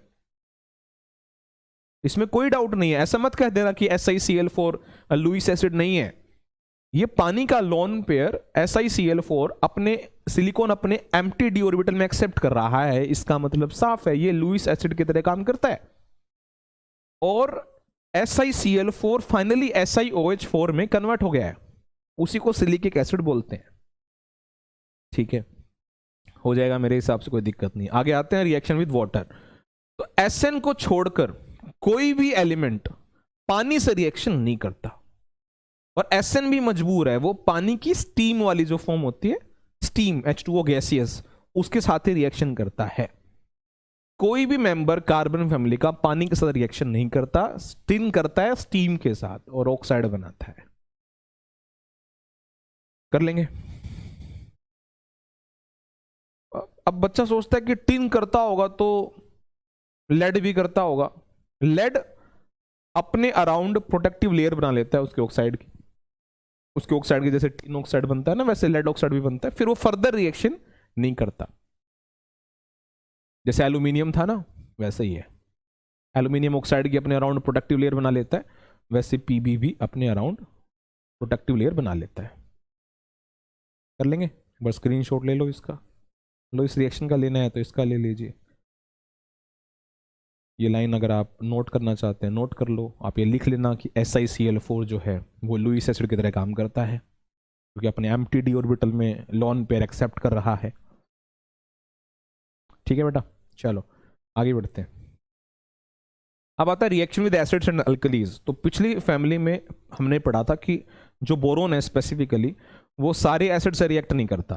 इसमें कोई डाउट नहीं है। ऐसा मत कह देना कि SiCl4 लुईस एसिड नहीं है, ये पानी का लोन पेयर SiCl4 अपने सिलिकॉन अपने एम्प्टी डी ऑर्बिटल में एक्सेप्ट कर रहा है, इसका मतलब साफ है ये लुईस एसिड की तरह काम करता है। और SiCl4 फाइनली SiOH4 में कन्वर्ट हो गया है, उसी को सिलिकिक एसिड बोलते हैं। ठीक है, हो जाएगा मेरे हिसाब से, कोई दिक्कत नहीं। आगे आते हैं रिएक्शन विद वाटर। तो SN को छोड़कर कोई भी एलिमेंट पानी से रिएक्शन नहीं करता, और SN भी मजबूर है, वो पानी की स्टीम वाली जो फॉर्म होती है, स्टीम H2O गैसियस, उसके साथ ही रिएक्शन करता है। कोई भी मेंबर कार्बन फैमिली का पानी के साथ रिएक्शन नहीं करता, स्टीम करता है स्टीम के साथ और ऑक्साइड बनाता है। कर लेंगे। अब बच्चा सोचता है कि टिन करता होगा तो लेड भी करता होगा। लेड अपने अराउंड प्रोटेक्टिव लेयर बना लेता है उसके ऑक्साइड की, उसके ऑक्साइड की, जैसे टिन ऑक्साइड बनता है ना, वैसे लेड ऑक्साइड भी बनता है, फिर वो फर्दर रिएक्शन नहीं करता। जैसे एल्यूमिनियम था ना, वैसे ही है, एल्यूमिनियम ऑक्साइड की अपने अराउंड प्रोटेक्टिव लेयर बना लेता है, वैसे पीबी भी अपने अराउंड प्रोटेक्टिव लेयर बना लेता है। कर लेंगे, बस स्क्रीनशॉट ले लो इसका, लो इस रिएक्शन का लेना है तो इसका ले लीजिए। ये लाइन अगर आप नोट करना चाहते हैं नोट कर लो। आप ये लिख लेना कि SiCl4 जो है वो लुईस एसिड की तरह काम करता है, क्योंकि अपने एम्प्टी डी ऑर्बिटल में लोन पेयर एक्सेप्ट कर रहा है। ठीक है बेटा, चलो आगे बढ़ते हैं। अब आता है reaction with acids and alkalis. तो पिछली फैमिली में हमने पढ़ा था कि जो बोरोन है स्पेसिफिकली, वो सारे एसिड से रिएक्ट नहीं करता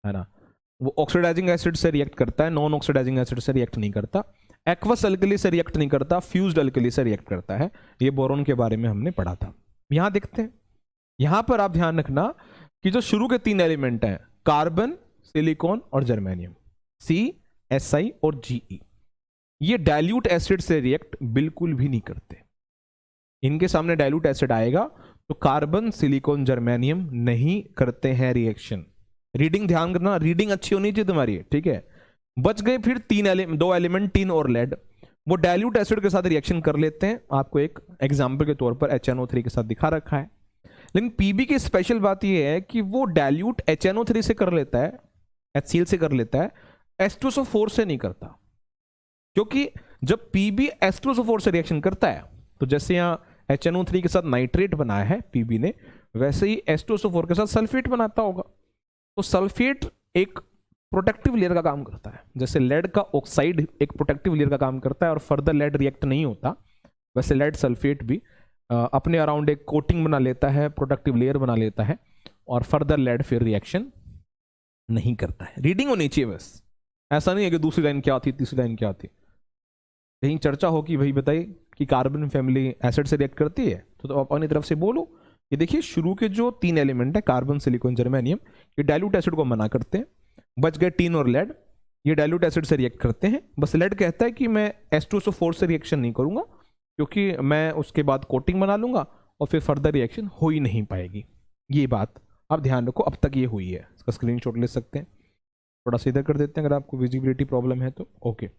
है ना, वो ऑक्सीडाइजिंग एसिड से रिएक्ट करता है, नॉन ऑक्सीडाइजिंग एसिड से रिएक्ट नहीं करता, एक्वस अल्कली से रिएक्ट नहीं करता, फ्यूज्ड अल्कली से रिएक्ट करता है। ये बोरोन के बारे में हमने पढ़ा था। यहां देखते हैं, यहां पर आप ध्यान रखना कि जो शुरू के 3 एलिमेंट हैं, कार्बन, सिलिकॉन और जर्मेनियम, Si और Ge, ये डाइल्यूट एसिड से रिएक्ट बिल्कुल भी नहीं करते। इनके सामने डाइल्यूट एसिड आएगा तो कार्बन, सिलिकॉन, जर्मेनियम नहीं करते हैं रिएक्शन। रीडिंग ध्यान करना, रीडिंग अच्छी होनी चाहिए तुम्हारी, ठीक है। बच गए फिर 2 एलिमेंट, टिन और लेड, वो डाइल्यूट एसिड के साथ रिएक्शन कर लेते हैं। आपको एक एग्जांपल के तौर पर HNO3 के साथ दिखा रखा है। लेकिन पीबी की स्पेशल बात यह है कि वो डाइल्यूट HNO3 से कर लेता है, HCl से कर लेता है, H2SO4 से नहीं करता। क्योंकि जब पीबी H2SO4 से रिएक्शन करता है, तो जैसे यहां HNO3 के साथ नाइट्रेट बनाया है पीबी ने, वैसे ही H2SO4 के साथ सल्फेट बनाता होगा। तो सल्फेट एक प्रोटेक्टिव लेयर का काम करता है, जैसे लेड का ऑक्साइड एक प्रोटेक्टिव लेयर का काम करता है और फर्दर लेड रिएक्ट नहीं होता, वैसे लेड सल्फेट भी अपने अराउंड एक कोटिंग बना लेता है, प्रोटेक्टिव लेयर बना लेता है, और फर्दर लेड फिर रिएक्शन नहीं करता है। रीडिंग होनी चाहिए बस, ऐसा नहीं है कि दूसरी लाइन क्या थी तीसरी लाइन क्या थी। कहीं चर्चा हो कि भाई बताइए कि कार्बन फैमिली एसिड से रिएक्ट करती है, तो आप अपनी तरफ से बोलो कि देखिए शुरू के जो 3 एलिमेंट है, कार्बन, सिलिकॉन, जर्मेनियम, ये डाइल्यूट एसिड को मना करते हैं। बच गए टिन और लेड, ये डाइल्यूट एसिड से रिएक्ट करते हैं। बस लेड कहता है कि मैं H2SO4 से रिएक्शन नहीं करूंगा, क्योंकि मैं उसके बाद कोटिंग बना लूंगा और फिर फर्दर रिएक्शन हो ही नहीं पाएगी। ये बात आप ध्यान रखो, अब तक ये हुई है। इसका स्क्रीनशॉट ले सकते हैं, थोड़ा सा इधर कर देते हैं अगर आपको विजिबिलिटी प्रॉब्लम है तो। ओके,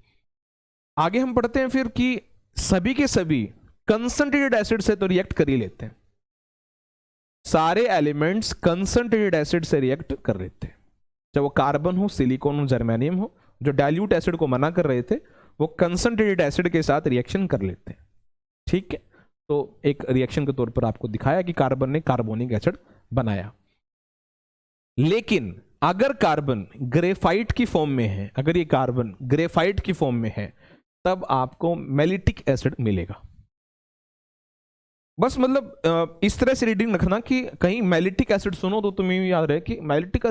आगे हम पढ़ते हैं फिर कि सभी के सभी कंसंट्रेटेड एसिड से तो रिएक्ट कर ही लेते हैं, सारे एलिमेंट्स कंसंट्रेटेड एसिड से रिएक्ट कर लेते हैं, चाहे वो कार्बन हो, सिलिकॉन हो, जर्मेनियम हो। जो डाइल्यूट एसिड को मना कर रहे थे वो कंसंट्रेटेड एसिड के साथ रिएक्शन कर लेते हैं। ठीक है, तो एक रिएक्शन के तौर पर आपको दिखाया कि कार्बन ने कार्बोनिक एसिड बनाया। लेकिन अगर कार्बन ग्रेफाइट की फॉर्म में है, अगर ये कार्बन ग्रेफाइट की फॉर्म में है, तब आपको मेलिटिक एसिड मिलेगा। बस मतलब इस तरह से रीडिंग रखना कि कहीं मेलिटिक एसिड सुनो तो तुम्हें याद रहे कि मेलिटिक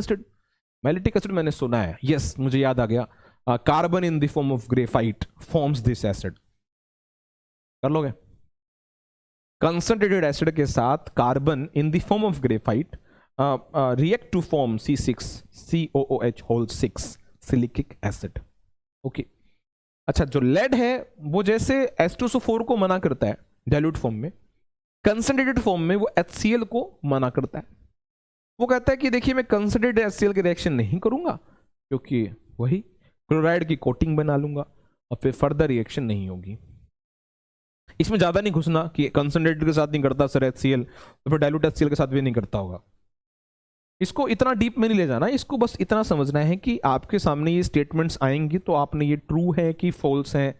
एसिड मैंने सुना है, यस मुझे याद आ गया, carbon in the form of graphite forms this acid. कर लोगे? कंसंट्रेटेड एसिड के साथ carbon in the form of graphite react to form C6COOH whole 6 silicic acid. Okay, अच्छा जो लेड है वो जैसे H2SO4 को मना करता है डाइल्यूट फॉर्म में, कंसंट्रेटेड फॉर्म में वो HCl को मना करता है। वो कहता है कि देखिए मैं कंसंट्रेटेड HCl की रिएक्शन नहीं करूंगा, क्योंकि वही क्लोराइड की कोटिंग बना लूंगा और फिर फर्दर रिएक्शन नहीं होगी। इसमें ज्यादा नहीं घुसना कि कंसंट्रेटेड के साथ नहीं करता सर HCl, तो फिर डाइल्यूट HCl के साथ भी नहीं करता होगा। इसको इतना डीप में नहीं ले जाना, इसको बस इतना समझना है कि आपके सामने ये स्टेटमेंट्स आएंगी तो आपने ये ट्रू है कि फॉल्स है,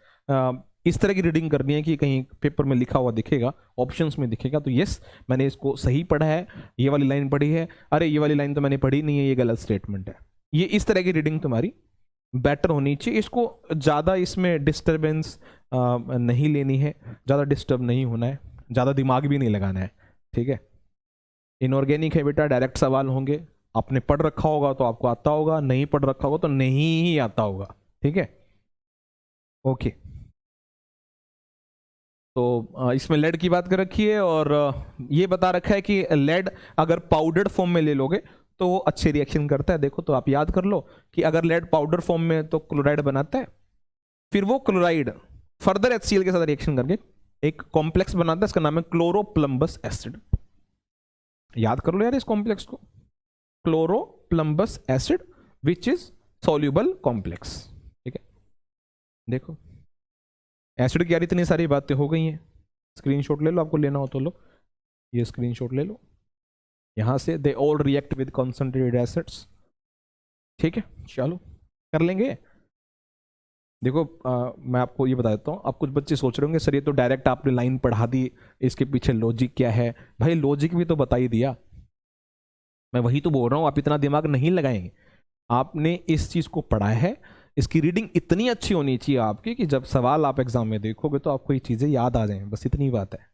इस तरह की रीडिंग करनी है कि कहीं पेपर में लिखा हुआ दिखेगा, ऑप्शंस में दिखेगा तो यस मैंने इसको सही पढ़ा है, ये वाली लाइन पढ़ी है, अरे ये वाली लाइन तो मैंने पढ़ी नहीं है, ये गलत स्टेटमेंट है। ये इस तरह की रीडिंग तुम्हारी बेटर होनी चाहिए। इसको ज़्यादा इसमें डिस्टर्बेंस नहीं लेनी है, ज़्यादा डिस्टर्ब नहीं होना है, ज़्यादा दिमाग भी नहीं लगाना है, ठीक है। इनऑर्गेनिक है बेटा, डायरेक्ट सवाल होंगे, आपने पढ़ रखा होगा तो आपको आता होगा, नहीं पढ़ रखा होगा तो नहीं ही आता होगा, ठीक है। ओके, तो इसमें लेड की बात कर रखी है और ये बता रखा है कि लेड अगर पाउडर्ड फॉर्म में ले लोगे तो वो अच्छे रिएक्शन करता है। देखो तो आप याद कर लो कि अगर लेड पाउडर फॉर्म में तो क्लोराइड बनाता है, फिर वो क्लोराइड फर्दर HCl के साथ रिएक्शन करके एक कॉम्प्लेक्स बनाता है, इसका नाम है क्लोरोप्लम्बस एसिड। याद कर लो यार इस कॉम्प्लेक्स को, chloroplumbous acid which is soluble complex, ठीक है। देखो एसिड की यार इतनी सारी बातें हो गई हैं, स्क्रीनशॉट ले लो, आपको लेना हो तो लो, ये स्क्रीनशॉट ले लो यहां से, they all react with concentrated acids, ठीक है। चलो कर लेंगे। देखो मैं आपको ये बता देता हूँ, आप कुछ बच्चे सोच रहे होंगे सर ये तो डायरेक्ट आपने लाइन पढ़ा दी, इसके पीछे लॉजिक क्या है? भाई लॉजिक भी तो बता ही दिया, मैं वही तो बोल रहा हूँ, आप इतना दिमाग नहीं लगाएंगे, आपने इस चीज को पढ़ा है, इसकी रीडिंग इतनी अच्छी होनी चाहिए आपकी कि जब सवाल आप एग्जाम में देखोगे तो आपको ये चीजें याद आ जाएं, बस इतनी बात है।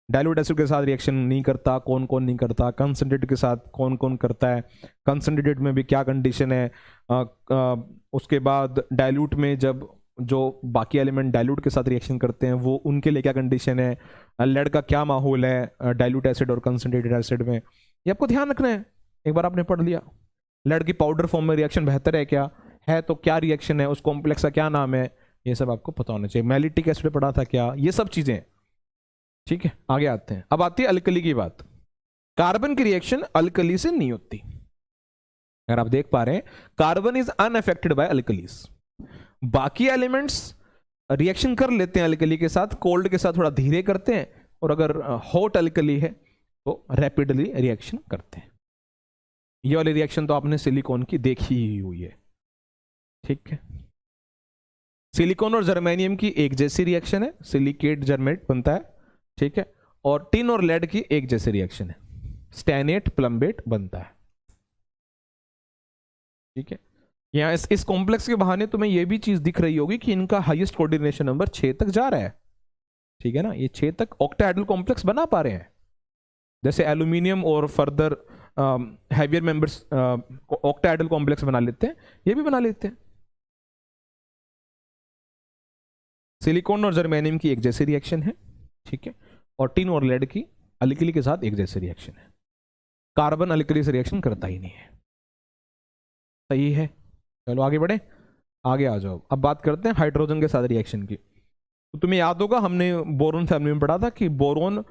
डाइल्यूट एसिड के साथ रिएक्शन नहीं करता, कौन कौन नहीं करता, कंसंट्रेटेड के साथ कौन कौन करता है, कंसंट्रेटेड में भी क्या कंडीशन है, उसके बाद डाइल्यूट में जब जो बाकी एलिमेंट डाइल्यूट के साथ रिएक्शन करते हैं वो उनके लिए क्या कंडीशन है, लेड का क्या माहौल है डाइल्यूट एसिड और कंसंट्रेटेड एसिड में, ये आपको ध्यान रखना है। एक बार आपने पढ़ लिया, लेड की पाउडर फॉर्म में रिएक्शन बेहतर है क्या है, तो क्या रिएक्शन है, उस कॉम्प्लेक्स का क्या नाम है, ये सब आपको पता होना चाहिए। मैलिटिक एसिड पढ़ा था क्या, ये सब चीजें, ठीक है। आगे आते हैं, अब आती है अल्कली की बात। कार्बन की रिएक्शन अल्कली से नहीं होती, अगर आप देख पा रहे हैं carbon is unaffected bye alkalis, बाकी एलिमेंट्स रिएक्शन कर लेते हैं अल्कली के साथ, कोल्ड के साथ थोड़ा धीरे करते हैं, और अगर हॉट अल्कली है तो रैपिडली रिएक्शन करते हैं। ये वाली रिएक्शन तो आपने सिलिकॉन की देखी ही हुई है, ठीक है। सिलिकॉन और जर्मेनियम की एक जैसी रिएक्शन है, सिलिकेट जर्मेट बनता है, ठीक है, और टिन और लेड की एक जैसी रिएक्शन है, स्टैनेट प्लम्बेट बनता है, ठीक है। यहां इस कॉम्प्लेक्स के बहाने तुम्हें यह भी चीज दिख रही होगी कि इनका हाईएस्ट कोऑर्डिनेशन नंबर 6 तक जा रहा है, ठीक है ना, ये 6 तक ऑक्टाहेड्रल कॉम्प्लेक्स बना पा रहे हैं। जैसे एल्यूमिनियम और further heavier members octahedral complex बना लेते हैं, ये भी बना लेते हैं। सिलिकॉन और जर्मेनियम की एक जैसी रिएक्शन है, ठीक है, और टिन और लेड की अल्कली के साथ एक जैसी रिएक्शन है। कार्बन अल्कली से रिएक्शन करता ही नहीं है, सही है। चलो आगे बढ़े, आगे आ जाओ। अब बात करते हैं हाइड्रोजन के साथ रिएक्शन की। तो तुम्हें याद होगा हमने बोरोन फैमिली में पढ़ा था कि बोरोन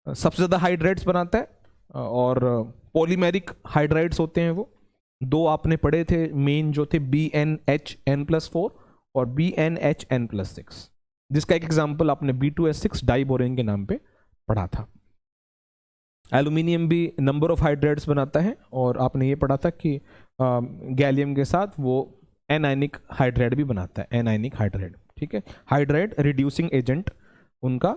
सबसे ज्यादा हाइड्राइड्स बनाता है, और पॉलीमेरिक हाइड्राइड्स होते हैं वो दो आपने पढ़े थे मेन, जो थे BnHN+4 और BnHN+6, जिसका एक एग्जांपल आपने B2S6 डाइबोरेन के नाम पे पढ़ा था। एल्यूमिनियम भी नंबर ऑफ हाइड्राइड्स बनाता है, और आपने ये पढ़ा था कि गैलियम के साथ वो एनायनिक हाइड्राइड भी बनाता है, एनायनिक हाइड्राइड, ठीक है। हाइड्राइड रिड्यूसिंग एजेंट, उनका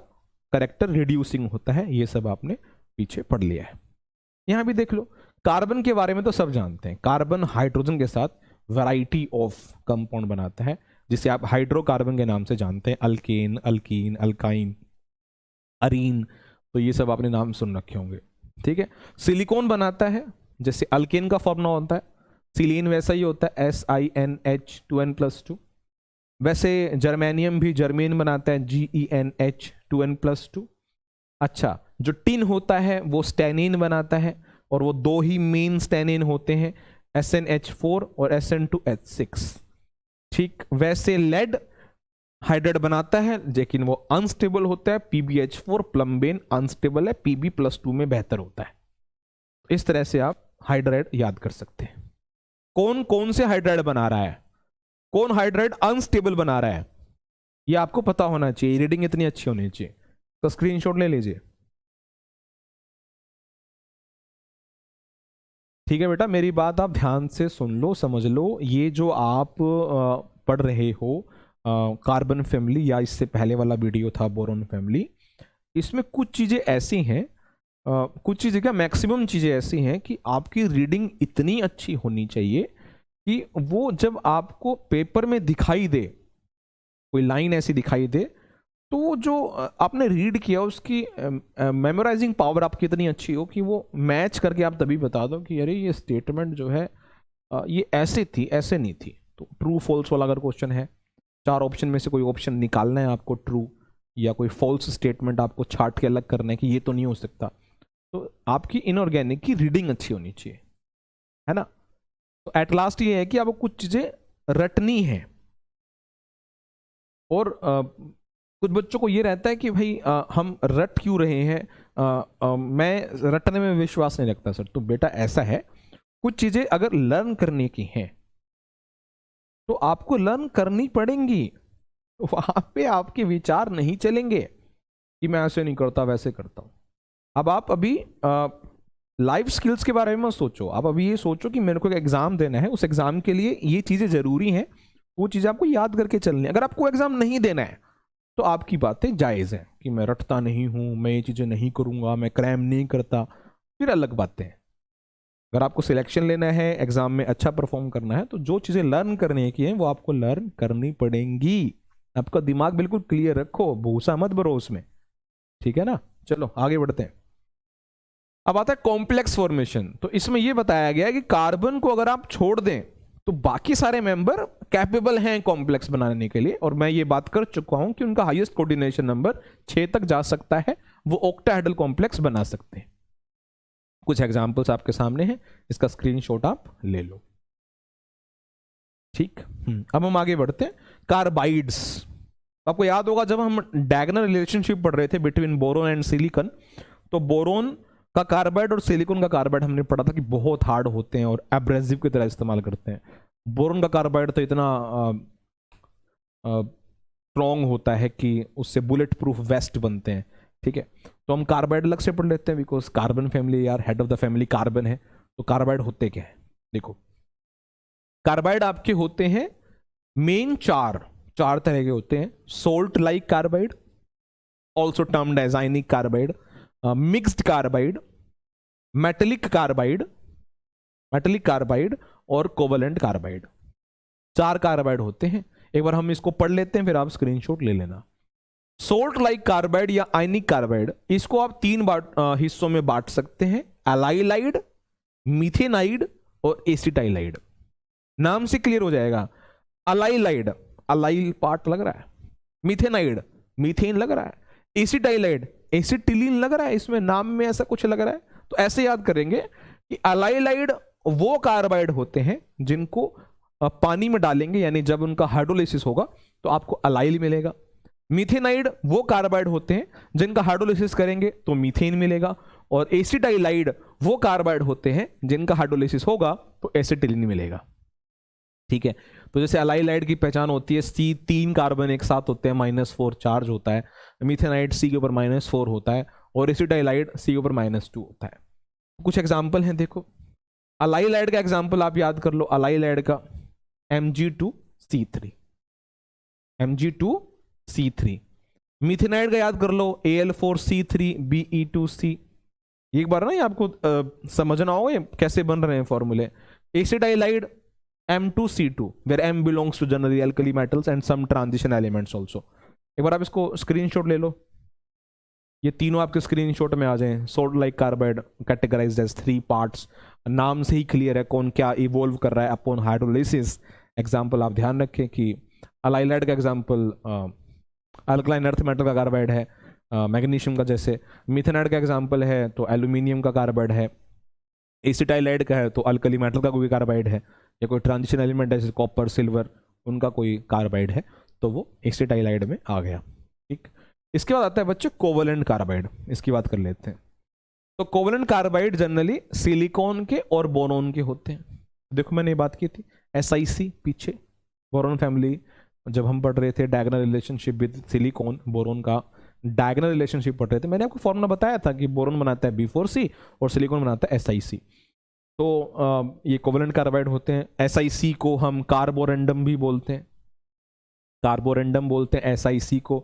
करेक्टर रिड्यूसिंग होता है, ये सब आपने पीछे पढ़ लिया है। यहां भी देख लो, कार्बन के बारे में तो सब जानते हैं, कार्बन हाइड्रोजन के साथ वैरायटी ऑफ कंपाउंड बनाता है, जिसे आप हाइड्रोकार्बन के नाम से जानते हैं, अल्केन, अल्कीन, अल्काइन, अरीन, तो ये सब आपने नाम सुन रखे होंगे, ठीक है। सिलिकॉन बनाता है, जैसे अल्केन का फॉर्मूला होता है, सिलीन वैसा ही होता है, SiNH2n+2। वैसे जर्मेनियम भी जर्मेन बनाता है, GeNH2n+2। अच्छा, जो टिन होता है वो स्टैनिन बनाता है, और वो दो ही मेन स्टैनिन होते हैं, SnH4 और SN2H6, ठीक। वैसे लेड हाइड्राइड बनाता है, लेकिन वो अनस्टेबल होता है, PbH4, प्लम्बेन अनस्टेबल है, Pb+2 में बेहतर होता है। इस तरह से आप हाइड्राइड याद कर सकते हैं। कौन कौन से हाइड्राइड बना रहा है, कौन हाइड्राइड अनस्टेबल बना रहा है, ये आपको पता होना चाहिए, रीडिंग इतनी अच्छी होनी चाहिए। तो स्क्रीनशॉट ले लीजिए। ठीक है बेटा, मेरी बात आप ध्यान से सुन लो, समझ लो। ये जो आप पढ़ रहे हो कार्बन फैमिली या इससे पहले वाला वीडियो था बोरोन फैमिली, इसमें कुछ चीज़ें ऐसी हैं, कुछ चीज़ें क्या मैक्सिमम चीज़ें ऐसी हैं कि आपकी रीडिंग इतनी अच्छी होनी चाहिए कि वो जब आपको पेपर में दिखाई दे, कोई लाइन ऐसी दिखाई दे, तो वो जो आपने रीड किया उसकी मेमोराइजिंग पावर आपकी इतनी अच्छी हो कि वो मैच करके आप तभी बता दो कि अरे ये स्टेटमेंट जो है ये ऐसे थी, ऐसे नहीं थी। तो ट्रू फॉल्स वाला अगर क्वेश्चन है, 4 ऑप्शन में से कोई ऑप्शन निकालना है आपको ट्रू, या कोई फॉल्स स्टेटमेंट आपको छाट के अलग करना है कि ये तो नहीं हो सकता, तो आपकी इनऑर्गेनिक की रीडिंग अच्छी होनी चाहिए, है ना। तो एट लास्ट ये है कि आपको कुछ चीजें रटनी है। और कुछ बच्चों को ये रहता है कि भाई हम रट क्यों रहे हैं, मैं रटने में विश्वास नहीं रखता सर। तो बेटा ऐसा है, कुछ चीजें अगर लर्न करने की हैं तो आपको लर्न करनी पड़ेंगी। वहां पे आपके विचार नहीं चलेंगे कि मैं ऐसे नहीं करता वैसे करता हूं। अब आप अभी लाइफ स्किल्स के बारे में मत सोचो, आप अभी ये सोचो कि मेरे को एक एग्जाम देना है, उस एग्जाम के लिए ये चीजें जरूरी हैं, वो चीजें आपको याद करके चलनी है। अगर आपको एग्जाम नहीं देना है तो आपकी बातें जायज हैं कि मैं रटता नहीं हूं, मैं ये चीजें नहीं करूंगा, मैं क्रैम नहीं करता, फिर अलग बातें हैं। अगर आपको सिलेक्शन लेना है, एग्जाम में अच्छा परफॉर्म करना है, तो जो चीजें लर्न करने की हैं वो आपको लर्न करनी पड़ेंगी। आपका दिमाग बिल्कुल क्लियर रखो, भूसा मत भरो उसमें, ठीक है ना। चलो आगे बढ़ते हैं। अब आता है कॉम्प्लेक्स फॉर्मेशन। तो इसमें यह बताया गया है कि कार्बन को अगर आप छोड़ दें तो बाकी सारे मेंबर कैपेबल हैं कॉम्प्लेक्स बनाने के लिए, और मैं ये बात कर चुका हूं कि उनका हाईएस्ट कोऑर्डिनेशन नंबर 6 तक जा सकता है, वो ऑक्टाहेड्रल कॉम्प्लेक्स बना सकते हैं। कुछ एग्जांपल्स आपके सामने हैं, इसका स्क्रीनशॉट आप ले लो, ठीक। अब हम आगे बढ़ते हैं। कार्बाइड्स, आपको याद होगा जब हम डायगोनल रिलेशनशिप पढ़ रहे थे बिटवीन बोरोन एंड सिलिकॉन, तो बोरोन का कार्बाइड और सिलिकॉन का कार्बाइड हमने पढ़ा था कि बहुत हार्ड होते हैं और एब्रेसिव की तरह इस्तेमाल करते हैं। बोरोन का कार्बाइड तो इतना स्ट्रॉन्ग होता है कि उससे बुलेट प्रूफ वेस्ट बनते हैं, ठीक है। तो हम कार्बाइड अलग से पढ़ लेते हैं, बिकॉज कार्बन फैमिली यार, head of the family carbon है। तो कार्बाइड होते क्या है, देखो कार्बाइड आपके होते हैं मेन चार तरह के होते हैं। Salt like carbide, also termed as ionic carbide, mixed carbide, metallic carbide और कोवलेंट कार्बाइड। 4 कार्बाइड होते हैं। एक बार हम इसको पढ़ लेते हैं, फिर आप स्क्रीनशॉट ले लेना। सोल्ट लाइक कार्बाइड या आयनिक कार्बाइड, इसको आप 3 हिस्सों में बांट सकते हैं, एलाइलाइड, मीथेनाइड और एसिटाइलाइड। नाम से क्लियर हो जाएगा। अलाइलाइड, अलाइल पार्ट लग रहा है, मीथेनाइड मीथेन लग रहा है, एसिटाइलाइड एसिटिलीन लग रहा है, इसमें नाम में ऐसा कुछ लग रहा है। तो ऐसे याद करेंगे कि अलाइलाइड वो कार्बाइड होते हैं जिनको पानी में डालेंगे, यानी जब उनका हाइड्रोलिसिस होगा तो आपको अलाइल मिलेगा। मीथेनाइड वो कार्बाइड होते हैं जिनका हाइड्रोलिसिस करेंगे तो मीथेन मिलेगा। और एसिटाइलाइड वो कार्बाइड होते हैं जिनका हाइड्रोलिसिस होगा तो एसिटिलीन मिलेगा, ठीक है। तो जैसे अलाइलाइड की पहचान होती है, C 3 कार्बन एक साथ होते हैं, -4 चार्ज होता है। मीथेनाइड C के ऊपर -4 होता है, और एसिटाइलाइड C के ऊपर -2 होता है। कुछ एग्जाम्पल हैं, देखो अलाइलाइड का एग्जाम्पल आप याद कर लो, अलाइलाइड का Mg2C3, Mg2C3। मीथेनाइड का याद कर लो, Al4C3Be2C। एक बार ना ये आपको समझना होगा कैसे बन रहे हैं फॉर्मूले। एसिटाइलाइड M2C2, where M belongs to generally alkali metals and some transition elements also। एक बार आप इसको स्क्रीनशॉट ले लो, ये तीनों आपके स्क्रीनशॉट में आ जाएं। Salt like carbide categorized as 3 parts, नाम से ही क्लियर है कौन क्या इवोल्व कर रहा है अपॉन हाइड्रोलिसिस। एग्जाम्पल आप ध्यान रखें कि अलाइलाइड का एग्जाम्पल अल्कलाइन अर्थ मेटल का कार्बाइड है, मैग्नीशियम का। जैसे मीथेनाइड का एग्जाम्पल है तो एल्यूमिनियम का कार्बाइड है, एसिटाइलाइड का है तो अल्कली मेटल का कोई कार्बाइड है, या कोई ट्रांजिशन एलिमेंट है जैसे कॉपर सिल्वर, उनका कोई कार्बाइड है तो वो एसिटाइलाइड में आ गया, ठीक। इसके बाद आता है बच्चे कोवलेंट कार्बाइड, इसकी बात कर लेते हैं। तो कोवलेंट कार्बाइड जनरली सिलिकॉन के और बोरोन के होते हैं। देखो मैंने ये बात की थी, SiC पीछे बोरोन फैमिली, जब हम पढ़ रहे थे diagonal relationship with silicon, boron का डायगोनल रिलेशनशिप पढ़ रहे थे, मैंने आपको फॉर्मूला बताया था कि बोरोन बनाता है B4C और सिलिकॉन बनाता है SiC। तो ये कोवेलेंट कार्बाइड होते हैं। SiC को हम कार्बोरेंडम भी बोलते हैं, कार्बोरेंडम बोलते हैं SiC को,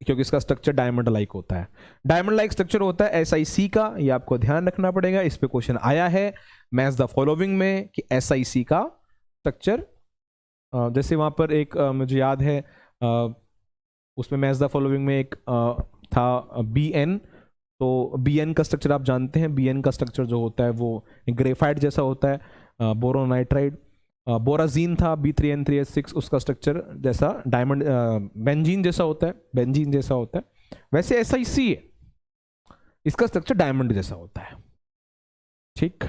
क्योंकि इसका स्ट्रक्चर डायमंड लाइक होता है। डायमंड लाइक स्ट्रक्चर होता है SiC का, ये आपको ध्यान रखना पड़ेगा। इस पे क्वेश्चन आया है मैच द फॉलोइंग में कि SiC का स्ट्रक्चर, जैसे वहां पर एक मुझे याद है उसमें मैच द फॉलोइंग में एक था Bn, तो Bn का स्ट्रक्चर आप जानते हैं। Bn का स्ट्रक्चर जो होता है वो ग्रेफाइट जैसा होता है। बोरोन नाइट्राइड, बोराजीन था B3N3H6, उसका स्ट्रक्चर जैसा डायमंड बेंजीन जैसा होता है, बेंजीन जैसा होता है। वैसे SiC है, इसका स्ट्रक्चर डायमंड जैसा होता है। ठीक,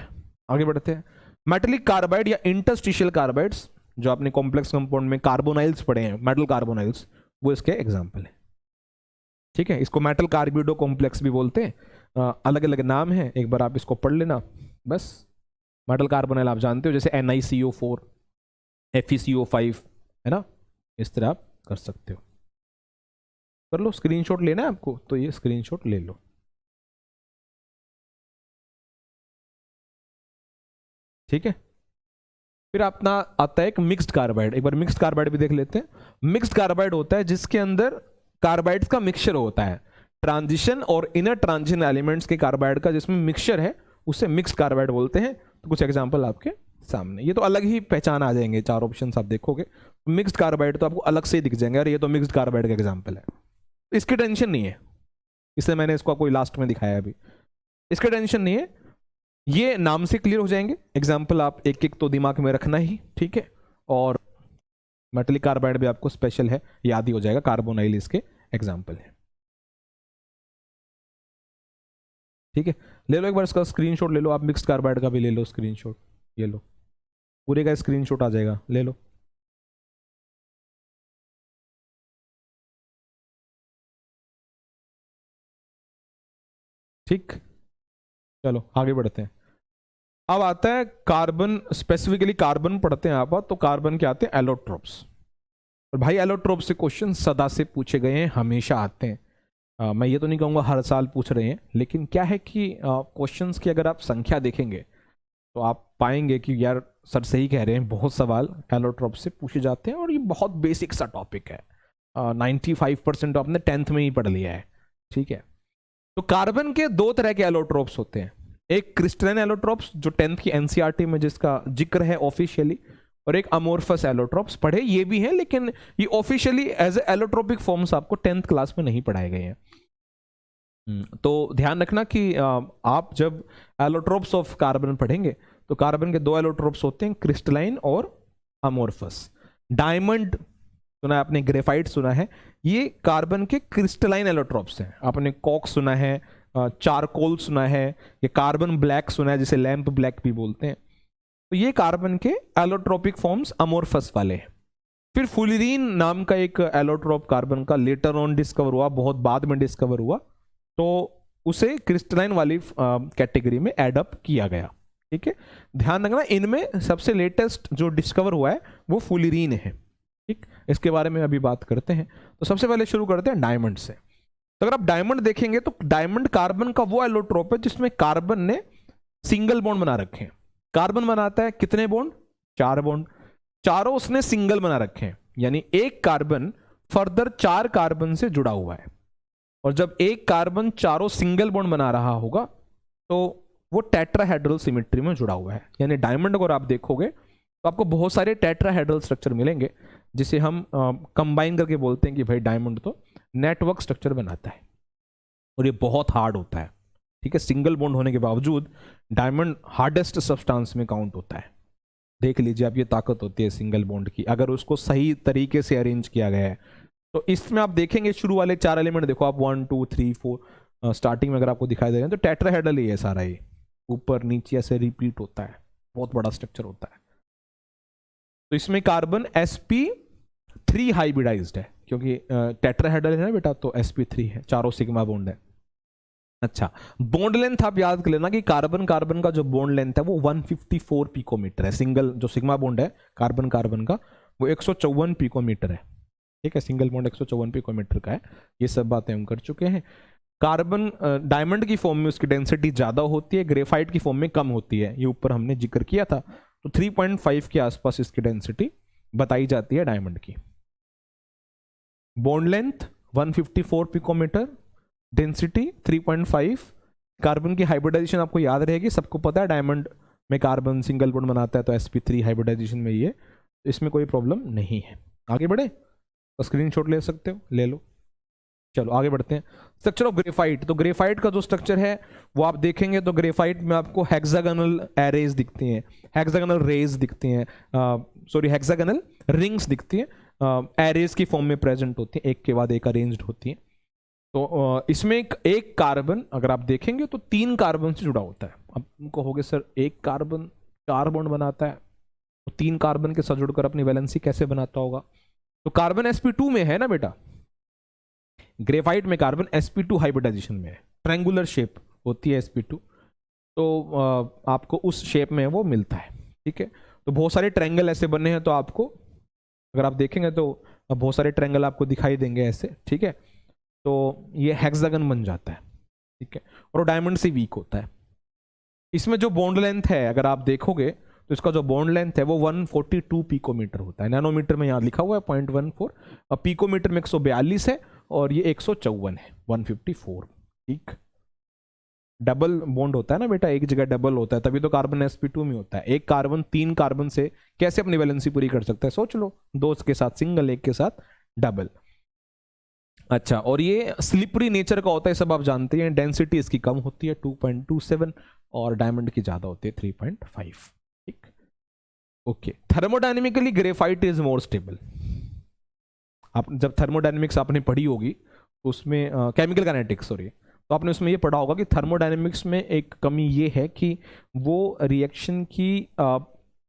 आगे बढ़ते हैं। मेटेलिक कार्बाइड या इंटरस्टिशियल कार्बाइड्स, जो आपने कॉम्प्लेक्स कंपाउंड में कार्बोनाइल्स पढ़े हैं, मेटल कार्बोनाइल्स, वो इसके एग्जाम्पल है। ठीक है, इसको मेटल कार्बिडो कॉम्प्लेक्स भी बोलते हैं, अलग अलग नाम है, एक बार आप इसको पढ़ लेना बस। मेटल कार्बोनाइल आप जानते हो, जैसे NiCO4, FeCO5, है ना, इस तरह आप कर सकते हो। कर लो, स्क्रीनशॉट लेना है आपको तो ये स्क्रीनशॉट ले लो। ठीक है, फिर अपना आता है एक मिक्स्ड कार्बाइड। एक बार मिक्स्ड कार्बाइड भी देख लेते हैं। मिक्स्ड कार्बाइड होता है जिसके अंदर कार्बाइड्स का मिक्सचर होता है, ट्रांजिशन और इनर ट्रांजिशन एलिमेंट्स के कार्बाइड का जिसमें मिक्सचर है, उसे मिक्स्ड कार्बाइड बोलते हैं। तो कुछ एग्जांपल आपके सामने, ये तो अलग ही पहचान आ जाएंगे, चार ऑप्शंस आप देखोगे मिक्स्ड कार्बाइड तो आपको अलग से ही दिख जाएंगे, और ये तो मिक्स्ड कार्बाइड का एग्जांपल है। इसकी टेंशन नहीं है, इसलिए मैंने इसको कोई लास्ट में दिखाया अभी, इसकी टेंशन नहीं है, ये नाम से क्लियर हो जाएंगे। एग्जाम्पल आप एक एक तो दिमाग में रखना ही, ठीक है। और मेटेलिक कार्बाइड भी आपको स्पेशल है, याद ही हो जाएगा, कार्बोनाइल इसके एग्जाम्पल है। ठीक है, ले लो एक बार इसका स्क्रीनशॉट ले लो आप, मिक्स्ड कार्बाइड का भी ले लो स्क्रीनशॉट, ये लो, पूरे का स्क्रीनशॉट आ जाएगा, ले लो। ठीक, चलो आगे बढ़ते हैं। अब आता है कार्बन, स्पेसिफिकली कार्बन पढ़ते हैं आप, तो कार्बन के आते हैं एलोट्रोप्स। और भाई एलोट्रोप से क्वेश्चन सदा से पूछे गए हैं, हमेशा आते हैं। मैं ये तो नहीं कहूँगा हर साल पूछ रहे हैं, लेकिन क्या है कि क्वेश्चंस की अगर आप संख्या देखेंगे तो आप पाएंगे कि यार सर सही कह रहे हैं, बहुत सवाल एलोट्रोप से पूछे जाते हैं, और ये बहुत बेसिक सा टॉपिक है। 95% तो आपने 10th में ही पढ़ लिया है। ठीक है, तो कार्बन के दो तरह के एलोट्रोप्स होते हैं, एक क्रिस्टलाइन एलोट्रोप्स जो 10th की NCERT में जिसका जिक्र है ऑफिशियली, और एक अमोर्फस एलोट्रोप्स पढ़े ये भी हैं, लेकिन ये officially as a allotropic forms आपको 10th क्लास में नहीं पढ़ाए गए हैं। तो ध्यान रखना कि आप जब एलोट्रोप्स ऑफ कार्बन पढ़ेंगे तो कार्बन के दो एलोट्रोप्स होते हैं, क्रिस्टलाइन और अमोर्फस। डायमंड सुना है आपने, ग्रेफाइट सुना है, ये कार्बन के क्रिस्टलाइन एलोट्रोप्स हैं। आपने कॉक सुना है, चारकोल सुना है, ये कार्बन ब्लैक सुना है जिसे लैंप ब्लैक भी बोलते हैं। तो ये कार्बन के एलोट्रोपिक फॉर्म्स अमोर्फस वाले हैं। फिर फुलिरीन नाम का एक एलोट्रोप कार्बन का लेटर ऑन डिस्कवर हुआ, बहुत बाद में डिस्कवर हुआ, तो उसे क्रिस्टलाइन वाली कैटेगरी में एड अप किया गया। ठीक है, ध्यान रखना इनमें सबसे लेटेस्ट जो डिस्कवर हुआ है वो फुलिरीन है। ठीक, इसके बारे में अभी बात करते हैं। तो सबसे पहले शुरू करते हैं डायमंड से। तो अगर आप डायमंड देखेंगे तो डायमंड कार्बन का वो एलोट्रोप है जिसमें कार्बन ने सिंगल बॉन्ड बना रखे हैं। कार्बन बनाता है कितने बॉन्ड? 4 बॉन्ड, चारों उसने सिंगल बना रखे हैं, यानी एक कार्बन फर्दर 4 कार्बन से जुड़ा हुआ है। और जब एक कार्बन चारों सिंगल बॉन्ड बना रहा होगा तो वो टेट्राहेड्रल सिमेट्री में जुड़ा हुआ है। यानी डायमंड अगर आप देखोगे तो आपको बहुत सारे टेट्राहेड्रल स्ट्रक्चर मिलेंगे, जिसे हम कंबाइन करके बोलते हैं कि भाई डायमंड तो नेटवर्क स्ट्रक्चर बनाता है, और ये बहुत हार्ड होता है। ठीक है, सिंगल बॉन्ड होने के बावजूद डायमंड हार्डेस्ट सब्सटेंस में काउंट होता है। देख लीजिए आप, ये ताकत होती है सिंगल बॉन्ड की, अगर उसको सही तरीके से अरेंज किया गया है। तो इसमें आप देखेंगे शुरू वाले 4 एलिमेंट देखो आप, 1 2 3 4 स्टार्टिंग में अगर आपको दिखाई दे रहे हैं तो टेट्राहेड्रल ही है सारा, ये ऊपर नीचे ऐसे रिपीट होता है, बहुत बड़ा स्ट्रक्चर होता है। तो इसमें कार्बन sp3 हाइब्रिडाइज्ड है, क्योंकि टेट्राहेड्रल है ना बेटा, तो sp3 है, चारों सिग्मा बॉन्ड है। अच्छा, बॉन्ड लेंथ आप याद कर लेना कि कार्बन कार्बन का जो बॉन्ड लेंथ है वो 154 पिकोमीटर है। सिंगल जो सिग्मा बॉन्ड है कार्बन कार्बन का वो 154 पिकोमीटर है। ठीक है, सिंगल बॉन्ड 154 पिकोमीटर का है, ये सब बातें हम कर चुके हैं। कार्बन डायमंड की फॉर्म में उसकी डेंसिटी ज़्यादा होती है, ग्रेफाइट की फॉर्म में कम होती है, ये ऊपर हमने जिक्र किया था। तो 3.5 के आसपास इसकी डेंसिटी बताई जाती है डायमंड की। Bond length 154 picometer, density 3.5। Carbon की हाइब्रिडाइजेशन आपको याद रहेगी, सबको पता है डायमंड में कार्बन सिंगल बॉन्ड बनाता है तो sp3 हाइब्रिडाइजेशन में ये, इसमें कोई प्रॉब्लम नहीं है। आगे बढ़े तो स्क्रीनशॉट ले सकते हो, ले लो। चलो आगे बढ़ते हैं। स्ट्रक्चर ऑफ ग्रेफाइट, तो ग्रेफाइट का जो स्ट्रक्चर है वो आप देखेंगे तो ग्रेफाइट में आपको हेक्सागोनल एरेज दिखती हैं, हेक्सागोनल रेज दिखती हैं, सॉरी हेक्सागोनल रिंग्स दिखती हैं, एरेज की फॉर्म में प्रेजेंट होती हैं, एक के बाद एक अरेंज्ड होती हैं। तो इसमें एक कार्बन अगर आप देखेंगे तो 3 कार्बन से जुड़ा होता है। अब तुम कहोगे सर एक कार्बन 4 बॉन्ड बनाता है, तो 3 कार्बन के साथ जुड़कर अपनी वैलेंसी कैसे बनाता होगा? तो कार्बन sp2 में है ना बेटा, ग्रेफाइट में कार्बन sp2 हाइब्रिडाइजेशन में है, ट्रायंगुलर शेप होती है sp2, तो आपको उस शेप में वो मिलता है। ठीक है, तो बहुत सारे ट्रायंगल ऐसे बने हैं, तो आपको अगर आप देखेंगे तो बहुत सारे ट्रायंगल आपको दिखाई देंगे ऐसे। ठीक है, तो ये हेक्सागन बन जाता है। ठीक है, और वो डायमंड से वीक होता है। इसमें जो बॉन्ड लेंथ है अगर आप देखोगे तो इसका जो बॉन्ड लेंथ है वो 142 पिकोमीटर होता है, नैनोमीटर में यहाँ लिखा हुआ है 0.14, और पिकोमीटर में 142 है, और ये 154 है, 154। ठीक, डबल बॉन्ड होता है ना बेटा, एक जगह डबल होता है, तभी तो कार्बन sp2 में होता है। एक कार्बन 3 कार्बन से कैसे अपनी वैलेंसी पूरी कर सकता है, सोच लो, 2 के साथ सिंगल, एक के साथ डबल। अच्छा, और ये स्लिपरी नेचर का होता है, सब आप जानते हैं। डेंसिटी इसकी कम होती है 2.27, और डायमंड की ज्यादा होती है 3.5। ठीक, okay. Thermodynamically graphite is more stable. आप जब थर्मोडायनेमिक्स आपने पढ़ी होगी तो उसमें केमिकल काइनेटिक्स, सॉरी, तो आपने उसमें ये पढ़ा होगा कि थर्मोडायनेमिक्स में एक कमी ये है कि वो रिएक्शन की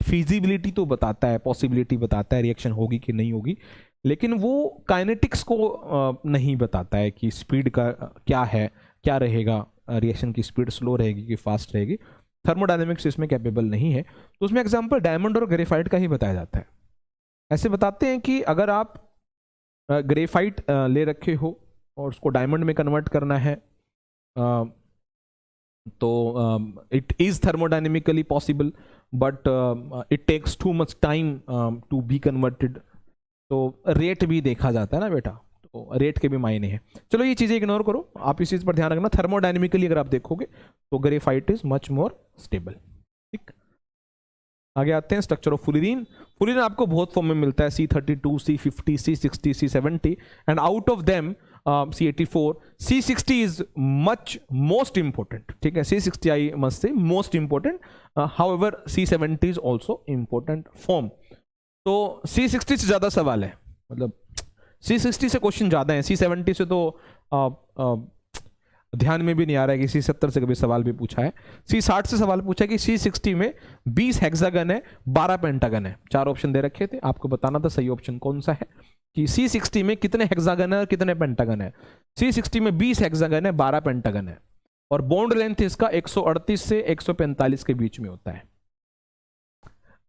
फिजिबिलिटी तो बताता है, पॉसिबिलिटी बताता है रिएक्शन होगी कि नहीं होगी, लेकिन वो काइनेटिक्स को नहीं बताता है कि स्पीड का क्या है, क्या रहेगा, रिएक्शन की स्पीड स्लो रहेगी कि फास्ट रहेगी। थर्मोडायनेमिक्स इसमें कैपेबल नहीं है, तो उसमें एग्जांपल डायमंड और ग्रेफाइट का ही बताया जाता है। ऐसे बताते हैं कि अगर आप ग्रेफाइट ले रखे हो और उसको डायमंड में कन्वर्ट करना है, तो it is thermodynamically possible, but it takes too much time to be converted. तो रेट भी देखा जाता है ना बेटा, तो रेट के भी मायने हैं। चलो ये चीज़ें इग्नोर करो, आप इस चीज़ पर ध्यान रखना। थर्मोडायनेमिकली अगर आप देखोगे तो graphite is much more stable. ठीक, आगे आते हैं स्ट्रक्चर ऑफ फुलिरीन। फुलिरीन आपको बहुत फॉर्म में मिलता है, C32, C50, C60, C70, and out of them C84, C60 is much most important. ठीक है, C60 I must say most important, however C70 is also important form. तो C60 से ज्यादा सवाल है, मतलब C60 से क्वेश्चन ज्यादा है, C70 से तो ध्यान में भी नहीं आ रहा है कि C70 से कभी सवाल भी पूछा है। C60 से सवाल पूछा है कि C60 में 20 हेक्सागन है, 12 पेंटागन है। 4 ऑप्शन दे रखे थे, आपको बताना था सही ऑप्शन कौन सा है, कि C60 में कितने हेक्सागन है और कितने पेंटागन है। C60 में 20 हेक्सागन है, 12 पेंटागन है, और बॉन्ड लेंथ इसका 138 से 145 के बीच में होता है।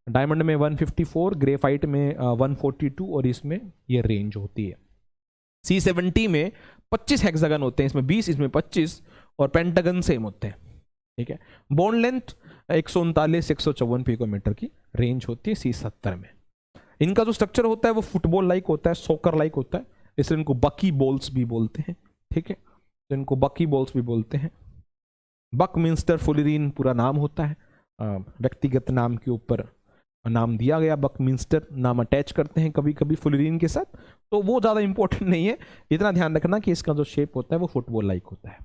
डायमंड में 154, ग्रेफाइट में 142, और इसमें ये रेंज होती है। C70 में 25 हेक्सागन होते हैं, इसमें 20, इसमें 25, और पेंटागन सेम होते हैं। ठीक है, बॉन्ड लेंथ 139 154 पिकोमीटर की रेंज होती है C70 में। इनका जो स्ट्रक्चर होता है वो फुटबॉल लाइक होता है, सॉकर लाइक होता है, इसलिए इनको बकी बॉल्स भी बोलते हैं। ठीक है, तो इनको बकी बॉल्स भी बोलते हैं। बकमिंस्टर फुलिरीन पूरा नाम होता है, व्यक्तिगत नाम के ऊपर नाम दिया गया, बकमिंस्टर नाम अटैच करते हैं कभी कभी फुलिरीन के साथ, तो वो ज़्यादा इंपॉर्टेंट नहीं है। इतना ध्यान रखना कि इसका जो शेप होता है वो फुटबॉल लाइक होता है।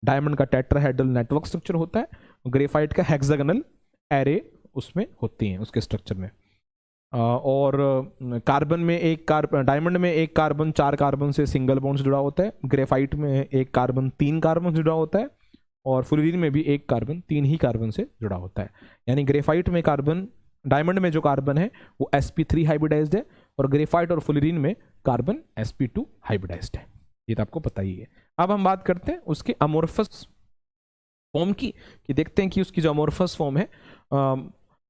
डायमंड का टेट्राहेड्रल नेटवर्क स्ट्रक्चर होता है, ग्रेफाइट का हेक्सागोनल एरे उसमें होती हैं उसके स्ट्रक्चर में। और कार्बन में डायमंड में एक कार्बन 4 कार्बन से सिंगल बॉन्ड से जुड़ा होता है, ग्रेफाइट में एक कार्बन 3 कार्बन से जुड़ा होता है, और फुलिरीन में भी एक कार्बन 3 ही कार्बन से जुड़ा होता है। यानी ग्रेफाइट में कार्बन, डायमंड में जो कार्बन है वो sp3 हाइब्रिडाइज्ड है, और ग्रेफाइट और फुलिरीन में कार्बन sp2 हाइब्रिडाइज्ड है। ये तो आपको पता ही है। अब हम बात करते हैं उसके अमोर्फस फॉर्म की, कि देखते हैं कि उसकी जो अमोर्फस फॉर्म है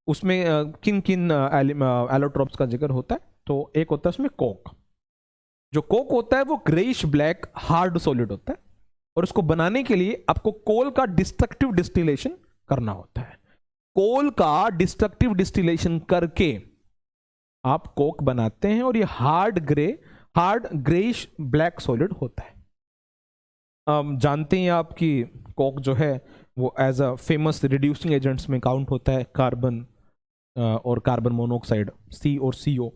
उसमें किन किन एलोट्रोप्स का जिक्र होता है। तो एक होता है उसमें कोक, जो कोक होता है वो ग्रेइश ब्लैक हार्ड सॉलिड होता है, और उसको बनाने के लिए आपको कोल का डिस्ट्रक्टिव डिस्टिलेशन करना होता है। कोल का डिस्ट्रक्टिव डिस्टिलेशन करके आप कोक बनाते हैं, और ये हार्ड ग्रेइश ब्लैक सॉलिड होता है। जानते हैं आप कि कोक जो है वो as a famous reducing agents में काउंट होता है, कार्बन और कार्बन मोनोऑक्साइड सी और CO,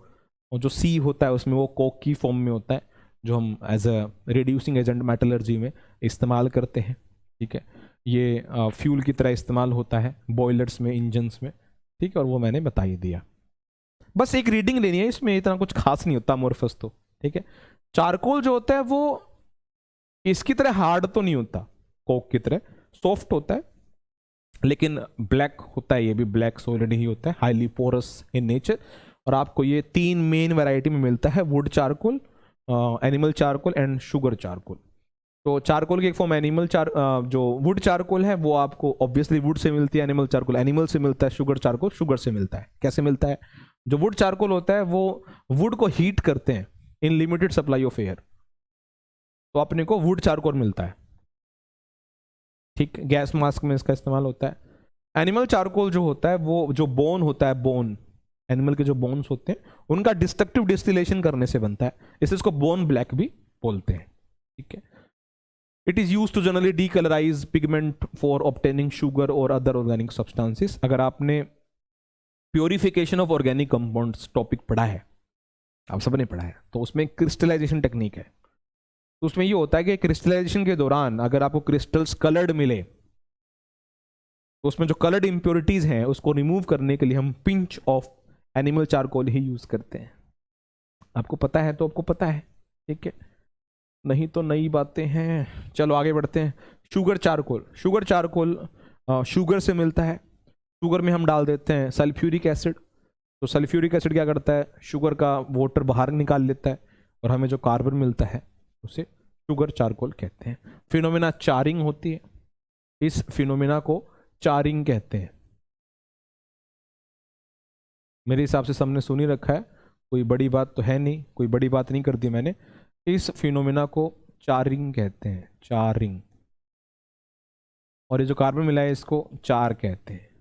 और जो सी होता है उसमें वो कोक की फॉर्म में होता है, जो हम as a reducing agent metallurgy में इस्तेमाल करते हैं। ठीक है, ये फ्यूल की तरह इस्तेमाल होता है बॉयलर्स में, इंजन्स में। ठीक है, और वो मैंने बता ही दिया। बस एक रीडिंग लेनी है, इसमें इतना कुछ खास नहीं होता अमोर्फस तो। ठीक है, चारकोल जो होता है वो इसकी तरह हार्ड तो नहीं होता, कोक की तरह सॉफ्ट होता है, लेकिन ब्लैक होता है, ये भी ब्लैक सॉलिड ही होता है, हाईली पोरस इन नेचर। और आपको ये 3 मेन वैरायटी में मिलता है, would charcoal, animal charcoal and sugar charcoal. तो चारकोल की एक फॉर्म जो वुड चारकोल है वो आपको ऑब्वियसली वुड से मिलती है, एनिमल चारकोल एनिमल से मिलता है, शुगर चारकोल शुगर से मिलता है। कैसे मिलता है? जो वुड चारकोल होता है वो वुड को हीट करते हैं in limited supply of air, तो अपने को वुड चारकोल मिलता है। ठीक, गैस मास्क में इसका इस्तेमाल होता है। एनिमल चारकोल जो होता है वो जो बोन होता है, बोन एनिमल के जो बोन्स होते हैं उनका डिस्ट्रक्टिव डिस्टिलेशन करने से बनता है, इसलिए इसको बोन ब्लैक भी बोलते हैं। ठीक है, it is use to generally decolourise pigment for obtaining sugar और अदर ऑर्गेनिक सब्सटेंसेस। अगर आपने purification of organic compounds topic पढ़ा है, आप सबने पढ़ा है, तो उसमें क्रिस्टलाइजेशन टेक्निक है। तो उसमें ये होता है कि क्रिस्टलाइजेशन के दौरान अगर आपको क्रिस्टल्स कलर्ड मिले, तो उसमें जो कलर्ड इंप्योरिटीज हैं उसको रिमूव करने के लिए हम pinch of animal charcoal he use करते हैं। आपको पता है तो आपको पता है, ठीक है, नहीं तो नई बातें हैं। चलो आगे बढ़ते हैं। शुगर चारकोल शुगर से मिलता है। शुगर में हम डाल देते हैं सल्फ्यूरिक एसिड। तो सल्फ्यूरिक एसिड क्या करता है, शुगर का वाटर बाहर निकाल लेता है, और हमें जो कार्बन मिलता है उसे शुगर चारकोल कहते हैं। फिनोमेना चारिंग होती है, इस फिनोमेना को चारिंग कहते हैं। मेरे हिसाब से सबने सुन ही रखा है, कोई बड़ी बात तो है नहीं, कोई बड़ी बात नहीं कर दी मैंने। इस फिनोमेना को चारिंग कहते हैं, चारिंग। और ये जो कार्बन मिला है इसको चार कहते हैं।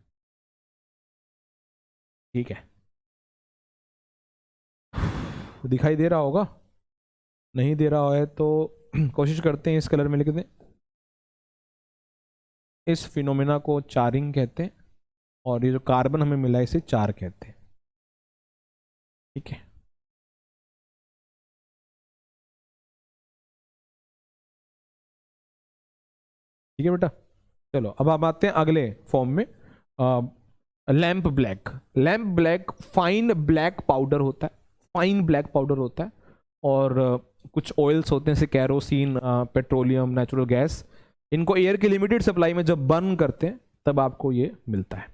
ठीक है, दिखाई दे रहा होगा, नहीं दे रहा है तो कोशिश करते हैं इस कलर में लिख दें। इस फिनोमेना को चारिंग कहते हैं, और ये जो कार्बन हमें मिला है इसे चार कहते हैं। ठीक है, ठीक है बेटा। चलो अब आप आते हैं अगले फॉर्म में, lamp black fine black powder होता है, फाइन ब्लैक पाउडर होता है। और कुछ ऑयल्स होते हैं जैसे कैरोसिन, पेट्रोलियम, नेचुरल गैस, इनको एयर की लिमिटेड सप्लाई में जब बर्न करते हैं तब आपको ये मिलता है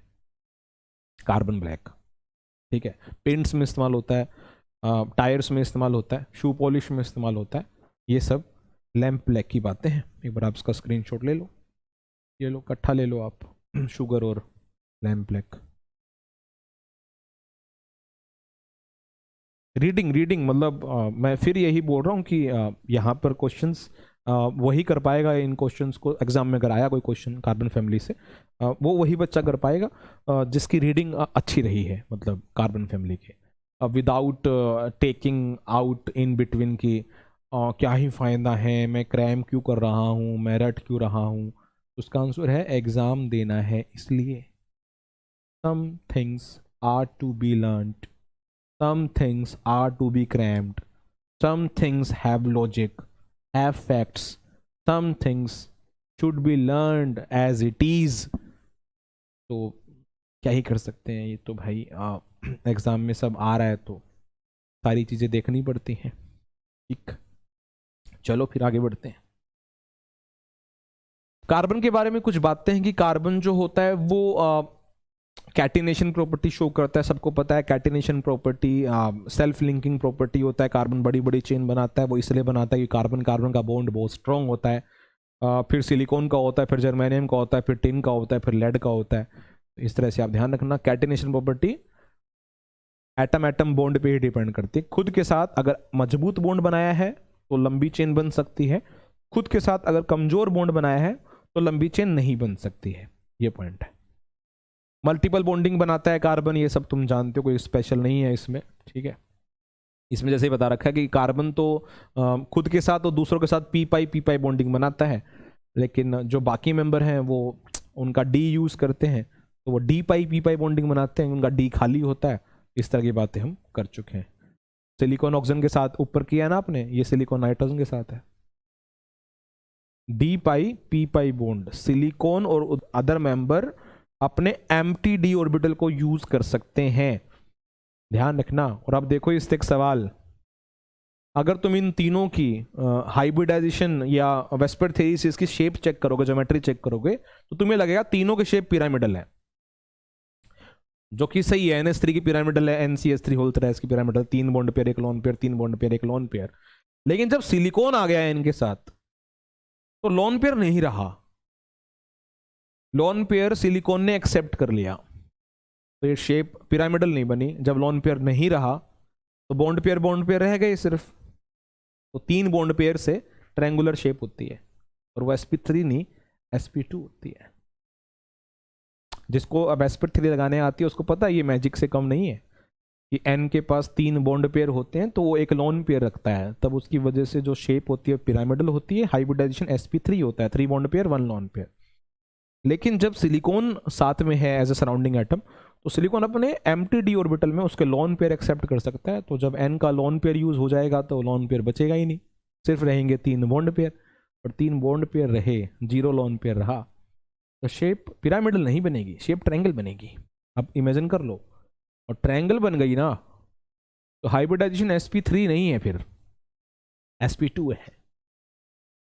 कार्बन ब्लैक। ठीक है, पेंट्स में इस्तेमाल होता है, टायर्स में इस्तेमाल होता है, शू पॉलिश में इस्तेमाल होता है। ये सब लैंप ब्लैक की बातें हैं। एक बार आप इसका स्क्रीनशॉट ले लो, ये लो, इकट्ठा ले लो आप, शुगर और लैंप ब्लैक। रीडिंग मतलब मैं फिर यही बोल रहा हूँ कि यहाँ पर क्वेश्चंस वही कर पाएगा, इन क्वेश्चंस को एग्जाम में अगर आया कोई क्वेश्चन कार्बन फैमिली से, वो वही बच्चा कर पाएगा जिसकी रीडिंग अच्छी रही है, मतलब कार्बन फैमिली के, without taking out in between की क्या ही फ़ायदा है, मैं क्रैम क्यों कर रहा हूँ, मैं रट क्यों रहा हूँ। उसका आंसर है एग्ज़ाम देना है इसलिए। Some things are to be learned, some things are to be crammed, some things have logic, have facts, some things should be learned as it is। तो क्या ही कर सकते हैं, ये तो भाई एग्जाम में सब आ रहा है तो सारी चीज़ें देखनी पड़ती हैं। ठीक, चलो फिर आगे बढ़ते हैं। कार्बन के बारे में कुछ बातें हैं कि कार्बन जो होता है वो कैटिनेशन प्रॉपर्टी शो करता है। सबको पता है catenation property self linking property होता है। कार्बन बड़ी बड़ी चेन बनाता है, वो इसलिए बनाता है कि कार्बन कार्बन का बॉन्ड बहुत स्ट्रॉन्ग होता है। फिर सिलिकॉन का होता है, फिर जर्मेनियम का होता है, फिर टिन का होता है, फिर लेड का होता है। इस तरह से आप ध्यान रखना, catenation property atom atom bond पे ही डिपेंड करती है। खुद के साथ अगर मजबूत बॉन्ड बनाया है तो लंबी चेन बन सकती है, खुद के साथ अगर कमजोर बॉन्ड बनाया है तो लंबी चेन नहीं बन सकती है। ये पॉइंट है। मल्टीपल बॉन्डिंग बनाता है कार्बन, ये सब तुम जानते हो, कोई स्पेशल नहीं है इसमें, ठीक है। इसमें जैसे ही बता रखा है कि कार्बन तो खुद के साथ और दूसरों के साथ पी पाई बॉन्डिंग बनाता है, लेकिन जो बाकी मेंबर हैं वो उनका डी यूज करते हैं तो वो डी पाई पी पाई बॉन्डिंग बनाते हैं, उनका डी खाली होता है। इस तरह की बातें हम कर चुके हैं। सिलिकॉन ऑक्सीजन के साथ ऊपर किया है ना आपने, ये सिलिकॉन नाइट्रोजन के साथ है। डी पाई पी पाई बॉन्ड, सिलिकॉन और अदर मेंबर अपने एम्प्टी डी ऑर्बिटल को यूज कर सकते हैं, ध्यान रखना। और अब देखो इससे एक सवाल, अगर तुम इन तीनों की हाइब्रिडाइजेशन या वेस्पर थेसिस की शेप चेक करोगे, ज्योमेट्री चेक करोगे, तो तुम्हें लगेगा तीनों के शेप पिरामिडल है, जो कि सही है। NH3 की पिरामिडल है, NCH3 होल तरह की pyramidal, 3 bond pair 1 lone pair, 3 bond pair 1 lone pair. लेकिन जब सिलिकॉन आ गया है इनके साथ तो लोन पेयर नहीं रहा, लोन पेयर सिलिकॉन ने एक्सेप्ट कर लिया, तो ये शेप पिरामिडल नहीं बनी। जब लोन पेयर नहीं रहा तो बॉन्ड पेयर रह गए सिर्फ, तो 3 बॉन्ड पेयर से ट्रायंगुलर शेप होती है, और वो sp3 नहीं sp2 होती है। जिसको अब sp3 लगाने आती है उसको पता है ये मैजिक से कम नहीं है कि n के पास 3 बॉन्ड पेयर होते हैं तो वो एक लोन पेयर रखता है, तब उसकी वजह से जो शेप होती है पिरामिडल होती है। हाइब्रिडाइजेशन sp3 होता है, 3 बॉन्ड पेयर 1 लोन पेयर। लेकिन जब सिलिकॉन साथ में है एज ए सराउंडिंग एटम, तो सिलिकॉन अपने एम्प्टी डी ऑर्बिटल में उसके लोन पेयर एक्सेप्ट कर सकता है। तो जब n का लोन पेयर यूज हो जाएगा तो लोन पेयर बचेगा ही नहीं, सिर्फ रहेंगे 3 बॉन्ड पेयर। और 3 बॉन्ड पेयर रहे, 0 लोन पेयर रहा, तो शेप पिरामिडल नहीं बनेगी, शेप ट्रायंगल बनेगी। अब इमेजिन कर लो, और ट्रायंगल बन गई ना तो हाइब्रिडाइजेशन sp3 नहीं है, फिर sp2 है,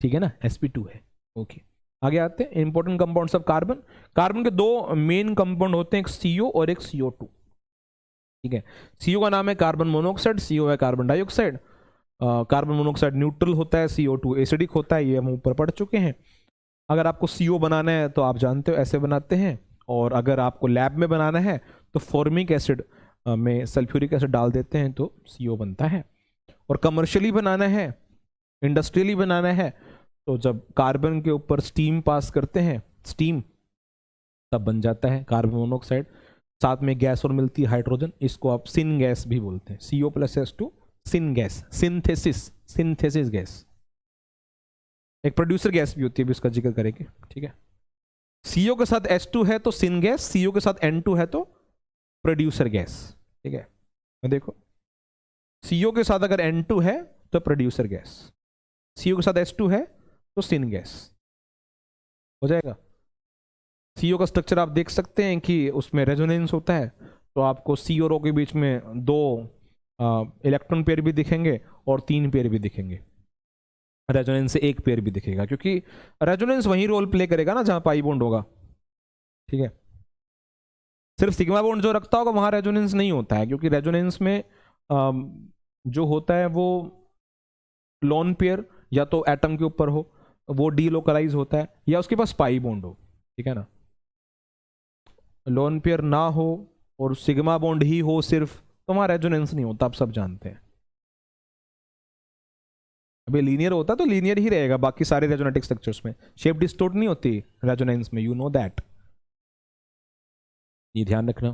ठीक है ना, sp2 है। ओके, आगे आते हैं important compounds of carbon. Carbon के 2 मेन कंपाउंड होते हैं, एक CO और एक CO2, ठीक है। CO का नाम है कार्बन मोनोऑक्साइड, CO है carbon dioxide. Carbon monoxide neutral होता है, CO2 एसिडिक होता है, ये हम ऊपर पढ़ चुके हैं। अगर आपको CO बनाना है तो आप जानते हो ऐसे बनाते हैं, और अगर आपको लैब में बनाना है तो फॉर्मिक एसिड में सल्फ्यूरिक एसिड डाल देते हैं तो CO बनता है। और कमर्शियली बनाना है, इंडस्ट्रियली बनाना है, तो जब कार्बन के ऊपर स्टीम पास करते हैं, स्टीम, तब बन जाता है कार्बन मोनोऑक्साइड। साथ में गैस और मिलती है हाइड्रोजन, इसको आप सिन गैस भी बोलते हैं, CO+H2 syn gas, synthesis gas. एक प्रोड्यूसर गैस भी होती है, भी उसका जिक्र करेंगे, ठीक है। CO के साथ H2 है तो सिन गैस, CO के साथ N2 है तो प्रोड्यूसर गैस, ठीक है। देखो, CO के साथ अगर N2 है तो प्रोड्यूसर गैस, CO के साथ H2 है तो सिन गैस हो जाएगा। CO का स्ट्रक्चर आप देख सकते हैं कि उसमें रेजोनेंस होता है, तो आपको C और O के बीच में 2 इलेक्ट्रॉन पेयर भी दिखेंगे और 3 पेयर भी दिखेंगे। रेजोनेंस से 1 पेयर भी दिखेगा, क्योंकि रेजोनेंस वही रोल प्ले करेगा ना जहां पाई बॉन्ड होगा, ठीक है। सिर्फ सिग्मा बॉन्ड जो रखता होगा वहां रेजोनेंस नहीं होता है, क्योंकि रेजोनेंस में जो होता है वो लोन पेयर या तो एटम के ऊपर हो, वो डीलोकलाइज होता है, या उसके पास पाई बॉन्ड हो, ठीक है ना। लोन पेयर ना हो और सिग्मा बॉन्ड ही हो सिर्फ, तो वहां रेजोनेंस नहीं होता, आप सब जानते हैं। अभी लीनियर होता तो लीनियर ही रहेगा बाकी सारे रेजोनेटिक स्ट्रक्चर्स में, शेप डिस्टोर्ट नहीं होती रेजोनेंस में, यू नो दैट, ये ध्यान रखना,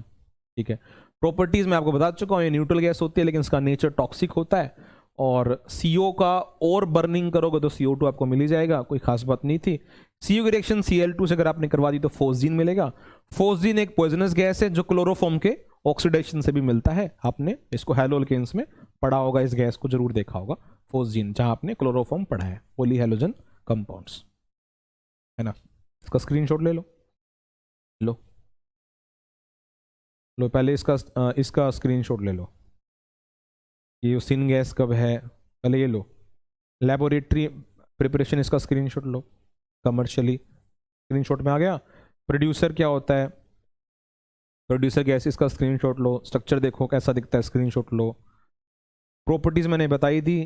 ठीक है। प्रॉपर्टीज में आपको बता चुका हूं, ये न्यूट्रल गैस होती है लेकिन इसका नेचर टॉक्सिक होता है, और CO का और बर्निंग करोगे तो CO2 आपको मिल ही जाएगा, कोई खास बात नहीं थी। CO की रिएक्शन Cl2 से अगर आपने करवा दी तो फोस्जीन मिलेगा। फोस्जीन एक पॉइजनस गैस है जो क्लोरोफॉर्म के ऑक्सीडेशन से भी मिलता है, आपने इसको हैलोल्केन्स में पढ़ा होगा, इस गैस को जरूर देखा होगा, फोस्जीन, जहां आपने क्लोरोफॉर्म पढ़ा है, पॉलीहेलोजन कंपाउंड्स, है ना। इसका स्क्रीनशॉट ले लो, लो पहले इसका स्क्रीनशॉट ले लो। ये सिन गैस कब है, पहले ये लो, लेबोरेटरी प्रिपरेशन, इसका स्क्रीनशॉट लो, कमर्शियली स्क्रीनशॉट में आ गया। प्रोड्यूसर क्या होता है, प्रोड्यूसर गैस, इसका स्क्रीनशॉट लो, स्ट्रक्चर देखो कैसा दिखता है, स्क्रीनशॉट लो। प्रॉपर्टीज मैंने बताई थी,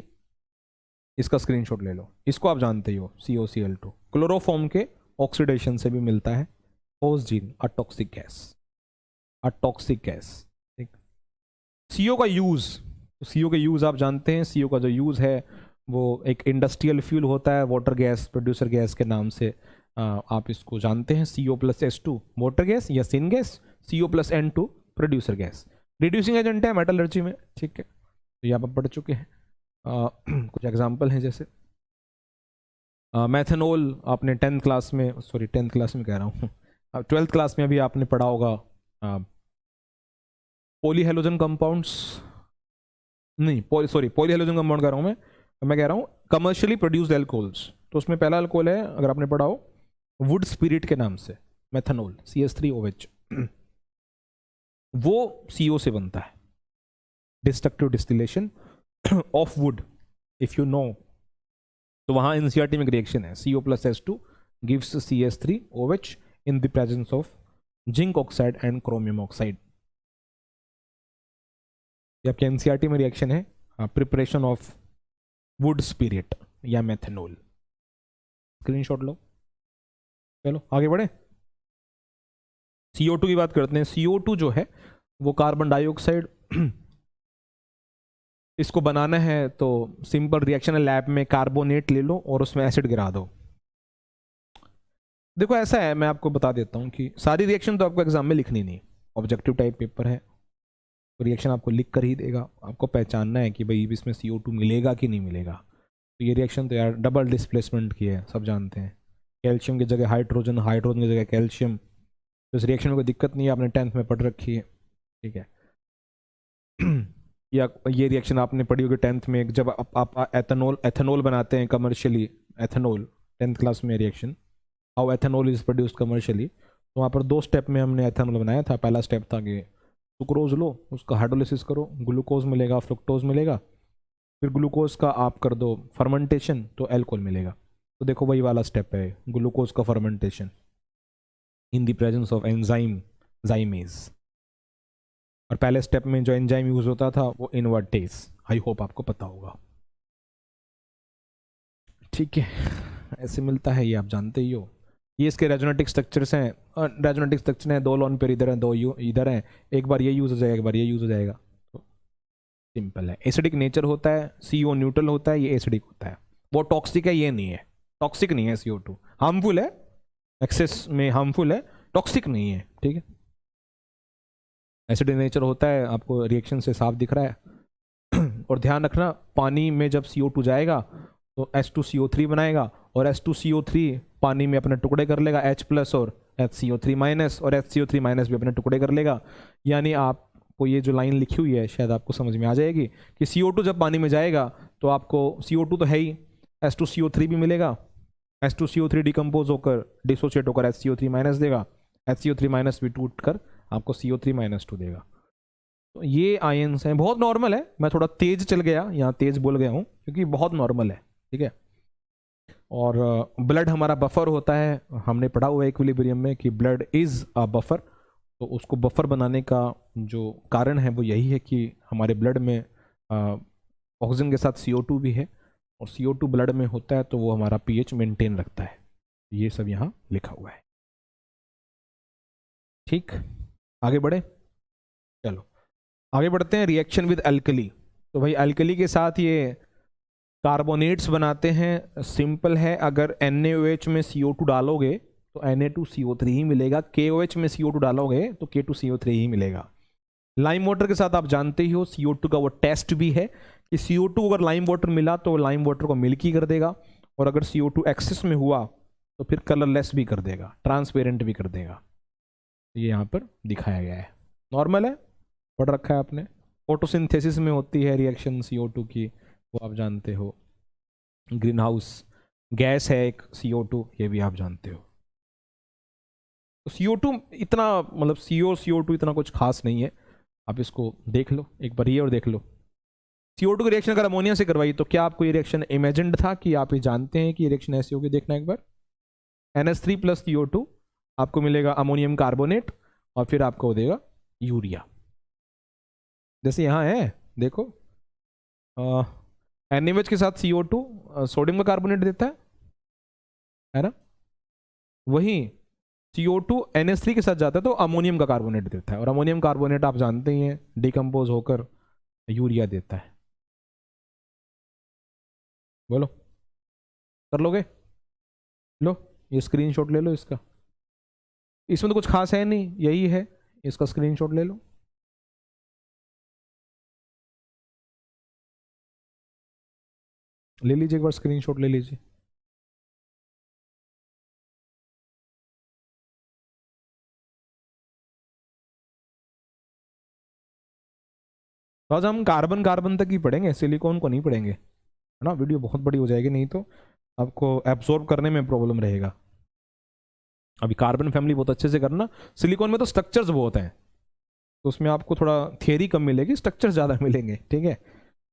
इसका स्क्रीनशॉट ले लो, इसको आप जानते ही हो, COCl2 क्लोरोफॉर्म के ऑक्सीडेशन से भी मिलता है। फोस्जीन अ टॉक्सिक गैस, ठीक। CO का यूज़, CO का यूज़ आप जानते हैं, CO का जो यूज़ है वो एक इंडस्ट्रियल फ्यूल होता है, वाटर गैस प्रोड्यूसर गैस के नाम से आप इसको जानते हैं। CO+H2 वाटर गैस या syn gas, CO+N2 producer gas, reducing agent है मेटलर्जी में, ठीक है। तो ये आप पढ़ चुके हैं। कुछ एग्जाम्पल हैं जैसे मैथनॉल, आपने 10th क्लास में, सॉरी 10th क्लास में कह रहा हूँ, 12th क्लास में अभी आपने पढ़ा होगा। पॉलीहेलोजन कंपाउंड्स, नहीं पॉलीहेलोजन कंपाउंड कह रहा हूँ मैं कह रहा हूँ कमर्शियली प्रोड्यूस्ड एल्कोहल्स। तो उसमें पहला अल्कोहल है, अगर आपने पढ़ा हो, वुड स्पिरिट के नाम से, मेथनॉल CH3OH, वो CO से बनता है, destructive distillation of would, if you know. तो वहां एनसीईआरटी में एक रिएक्शन है, CO+H2 gives CH3OH in the presence of zinc oxide and chromium oxide. ये आपके एनसीईआरटी में रिएक्शन है, प्रिपरेशन ऑफ वुड स्पिरिट या मेथनॉल। स्क्रीनशॉट लो। चलो आगे बढ़े, CO2 की बात करते हैं। CO2 जो है वो कार्बन डाइऑक्साइड, इसको बनाना है तो सिंपल रिएक्शन है, लैब में कार्बोनेट ले लो और उसमें एसिड गिरा दो। देखो ऐसा है, मैं आपको बता देता हूँ कि सारी रिएक्शन तो आपको एग्जाम में लिखनी नहीं, ऑब्जेक्टिव टाइप पेपर है, तो रिएक्शन आपको लिख कर ही देगा, आपको पहचानना है कि भाई इसमें CO2 मिलेगा कि नहीं मिलेगा। तो ये रिएक्शन तो यार डबल डिस्प्लेसमेंट की है, सब जानते हैं, कैल्शियम की जगह हाइड्रोजन, हाइड्रोजन की जगह कैल्शियम। तो इस रिएक्शन में कोई दिक्कत नहीं है, आपने 10th में पढ़ रखी है, ठीक है। या ये रिएक्शन आपने पढ़ी होगी 10th में, जब आप एथेनॉल बनाते हैं कमर्शियली, एथेनॉल 10th क्लास में reaction, how ethanol is produced commercially. तो वहाँ पर 2 स्टेप में हमने एथेनॉल बनाया था। पहला स्टेप था कि सुक्रोज लो, उसका हाइड्रोलिसिस करो, ग्लूकोज मिलेगा, फ्रुक्टोज मिलेगा, फिर ग्लूकोज का आप कर दो फर्मेंटेशन तो एल्कोहल मिलेगा। तो देखो वही वाला स्टेप है, ग्लूकोज का fermentation in the presence of enzyme जाइमेज। और पहले स्टेप में जो एंजाइम यूज होता था वो इनवर्टेज, आई होप आपको पता होगा, ठीक है। ऐसे मिलता है, ये आप जानते ही हो। ये इसके रेजोनेटिक स्ट्रक्चर्स हैं, रेजोनेटिक स्ट्रक्चर हैं, 2 लोन पेयर इधर हैं, 2 इधर हैं, एक बार ये यूज हो जाएगा, एक बार ये यूज हो जाएगा। तो सिंपल है, एसिडिक नेचर होता है, CO न्यूट्रल होता है, ये एसिडिक होता है। वो टॉक्सिक है, ये नहीं है, टॉक्सिक नहीं है। CO2 हार्मफुल है, एक्सेस में हार्मफुल है, टॉक्सिक नहीं है, ठीक है। एसिडिक नेचर होता है, आपको रिएक्शन से साफ दिख रहा है। और ध्यान रखना, पानी में जब CO2 जाएगा तो H2CO3 बनाएगा, और H2CO3 पानी में अपने टुकड़े कर लेगा, H+ और HCO3-, और HCO3- भी अपने टुकड़े कर लेगा। यानी आपको ये जो लाइन लिखी हुई है शायद आपको समझ में आ जाएगी कि CO2 जब पानी में जाएगा तो आपको CO2 तो है ही, H2CO3 भी मिलेगा, H2CO3 डिकम्पोज होकर डिसोसिएट होकर HCO3- देगा, HCO3- भी टूट कर आपको CO3-2 देगा। तो ये आयंस हैं, बहुत नॉर्मल है। मैं थोड़ा तेज चल गया, यहाँ तेज बोल गया हूँ क्योंकि बहुत नॉर्मल है, ठीक है। और ब्लड हमारा बफर होता है, हमने पढ़ा हुआ है इक्विलिब्रियम में कि ब्लड इज अ बफर। तो उसको बफर बनाने का जो कारण है वो यही है कि हमारे ब्लड में ऑक्सीजन के साथ CO2 भी है, और CO2 ब्लड में होता है तो वो हमारा pH मेंटेन रखता है। ये सब यहाँ लिखा हुआ है, ठीक। आगे बढ़े, चलो आगे बढ़ते हैं। रिएक्शन विद अल्कली, तो भाई अल्कली के साथ ये कार्बोनेट्स बनाते हैं। सिंपल है, अगर NaOH में CO2 डालोगे तो Na2CO3 ही मिलेगा, KOH में CO2 डालोगे तो K2CO3 ही मिलेगा। लाइम वाटर के साथ आप जानते ही हो CO2 का वो टेस्ट भी है कि CO2 अगर लाइम वाटर मिला तो लाइम वाटर को मिल्की कर देगा, और अगर CO2 एक्सेस में हुआ तो फिर कलरलेस भी कर देगा, ट्रांसपेरेंट भी कर देगा। ये यहाँ पर दिखाया गया है, नॉर्मल है, पढ़ रखा है आपने। फोटोसिंथेसिस में होती है रिएक्शन CO2 की, वो आप जानते हो। ग्रीन हाउस गैस है एक CO2, ये भी आप जानते हो। तो CO2 इतना, मतलब CO2 इतना कुछ खास नहीं है, आप इसको देख लो एक बार, ये और देख लो। CO2 की रिएक्शन अगर अमोनिया से करवाई तो क्या आपको ये रिएक्शन इमेजिन्ड था कि आप ये जानते हैं कि ये रिएक्शन ऐसी होगी? देखना एक बार, NH3 + CO2 आपको मिलेगा अमोनियम कार्बोनेट, और फिर आपको देगा यूरिया, जैसे यहाँ है देखो। NaOH के साथ CO2 सोडियम का कार्बोनेट देता है ना, वही CO2 NH3 के साथ जाता है तो अमोनियम का कार्बोनेट देता है, और अमोनियम कार्बोनेट आप जानते ही हैं डिकम्पोज होकर यूरिया देता है। बोलो, कर लोगे? लो, ये स्क्रीनशॉट ले लो इसका, इसमें तो कुछ खास है नहीं, यही है, इसका स्क्रीनशॉट ले लो। ले लीजिए एक बार स्क्रीनशॉट ले लीजिए। तो आज हम कार्बन कार्बन तक ही पढ़ेंगे, सिलिकॉन को नहीं पढ़ेंगे, है ना। वीडियो बहुत बड़ी हो जाएगी, नहीं तो आपको एब्जॉर्ब करने में प्रॉब्लम रहेगा। अभी कार्बन फैमिली बहुत अच्छे से करना। सिलिकॉन में तो स्ट्रक्चर्स बहुत हैं, तो उसमें आपको थोड़ा थियरी कम मिलेगी, स्ट्रक्चर्स ज़्यादा मिलेंगे, ठीक है।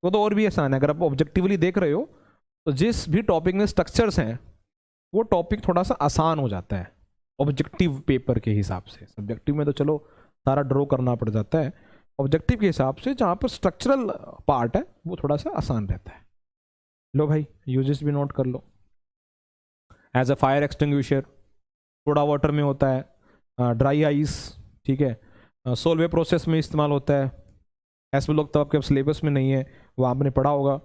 तो और भी आसान है, अगर आप ऑब्जेक्टिवली देख रहे हो तो जिस भी टॉपिक में स्ट्रक्चर्स हैं वो टॉपिक थोड़ा सा आसान हो जाता है ऑब्जेक्टिव पेपर के हिसाब से। सब्जेक्टिव में तो चलो सारा ड्रॉ करना पड़ जाता है, ऑब्जेक्टिव के हिसाब से जहाँ पर स्ट्रक्चरल पार्ट है वो थोड़ा सा आसान रहता है। लो भाई, यूजेस भी नोट कर लो। As a fire extinguisher, soda water में होता है, ड्राई आइस, ठीक है, सोलवे प्रोसेस में इस्तेमाल होता है। ऐसे लोग तो आपके सिलेबस में नहीं है, वो आपने पढ़ा होगा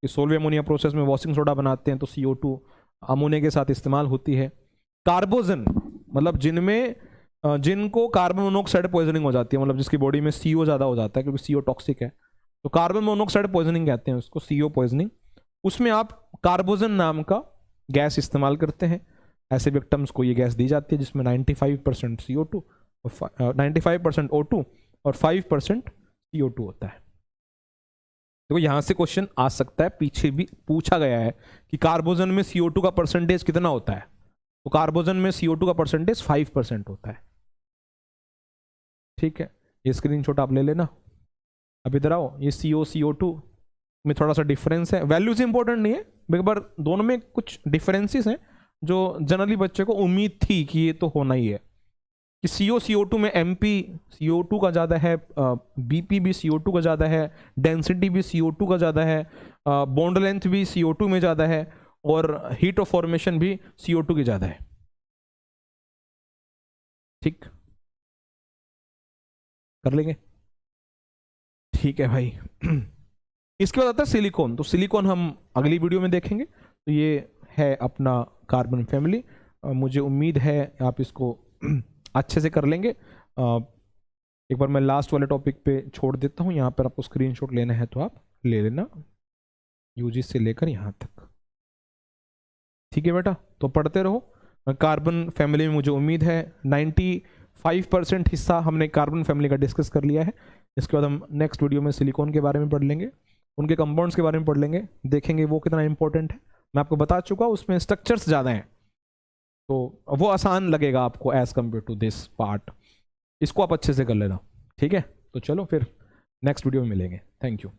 कि सोलवे अमोनिया प्रोसेस में वॉशिंग सोडा बनाते हैं तो CO2 अमोनिया के साथ इस्तेमाल होती है। कार्बोजन मतलब जिनको कार्बन मोनोऑक्साइड पॉइजनिंग हो जाती है, मतलब जिसकी बॉडी में CO ज़्यादा हो जाता है क्योंकि CO टॉक्सिक है, तो कार्बन मोनोऑक्साइड पॉइजनिंग कहते हैं उसको, CO पॉइजनिंग। उसमें आप कार्बोजन नाम का गैस इस्तेमाल करते हैं। ऐसे विक्टिम्स को ये गैस दी जाती है जिसमें 95% CO2 और 95% O2 और 5% CO2 होता है। तो यहाँ से क्वेश्चन आ सकता है, पीछे भी पूछा गया है कि कार्बोजन में CO2 का परसेंटेज कितना होता है, तो कार्बोजन में CO2 का परसेंटेज 5% होता है, ठीक है। ये स्क्रीनशॉट आप ले लेना। अब इधर आओ, ये CO2 में थोड़ा सा डिफरेंस है, वैल्यूज इंपॉर्टेंट नहीं है, पर दोनों में कुछ डिफरेंसेस हैं जो जनरली बच्चे को उम्मीद थी कि ये तो होना ही है, कि CO2 में MP CO2 का ज़्यादा है, BP भी CO2 का ज़्यादा है, डेंसिटी भी CO2 का ज़्यादा है, बॉन्ड लेंथ भी CO2 में ज़्यादा है, और हीट ऑफ फॉर्मेशन भी CO2 की ज़्यादा है, ठीक, कर लेंगे, ठीक है भाई। इसके बाद आता है सिलिकॉन। तो सिलिकॉन हम अगली वीडियो में देखेंगे। तो ये है अपना कार्बन फैमिली, मुझे उम्मीद है आप इसको अच्छे से कर लेंगे। एक बार मैं लास्ट वाले टॉपिक पे छोड़ देता हूँ, यहाँ पर आपको स्क्रीनशॉट लेना है तो आप ले लेना, यूजी से लेकर यहाँ तक, ठीक है बेटा। तो पढ़ते रहो। कार्बन फैमिली में मुझे उम्मीद है 95% हिस्सा हमने कार्बन फैमिली का डिस्कस कर लिया है। इसके बाद हम नेक्स्ट वीडियो में सिलिकॉन के बारे में पढ़ लेंगे, उनके कंपाउंड्स के बारे में पढ़ लेंगे, देखेंगे वो कितना इंपॉर्टेंट है। मैं आपको बता चुका, उसमें स्ट्रक्चर्स ज़्यादा हैं तो वो आसान लगेगा आपको as compare to this part. इसको आप अच्छे से कर लेना, ठीक है। तो चलो फिर नेक्स्ट वीडियो में मिलेंगे। Thank you.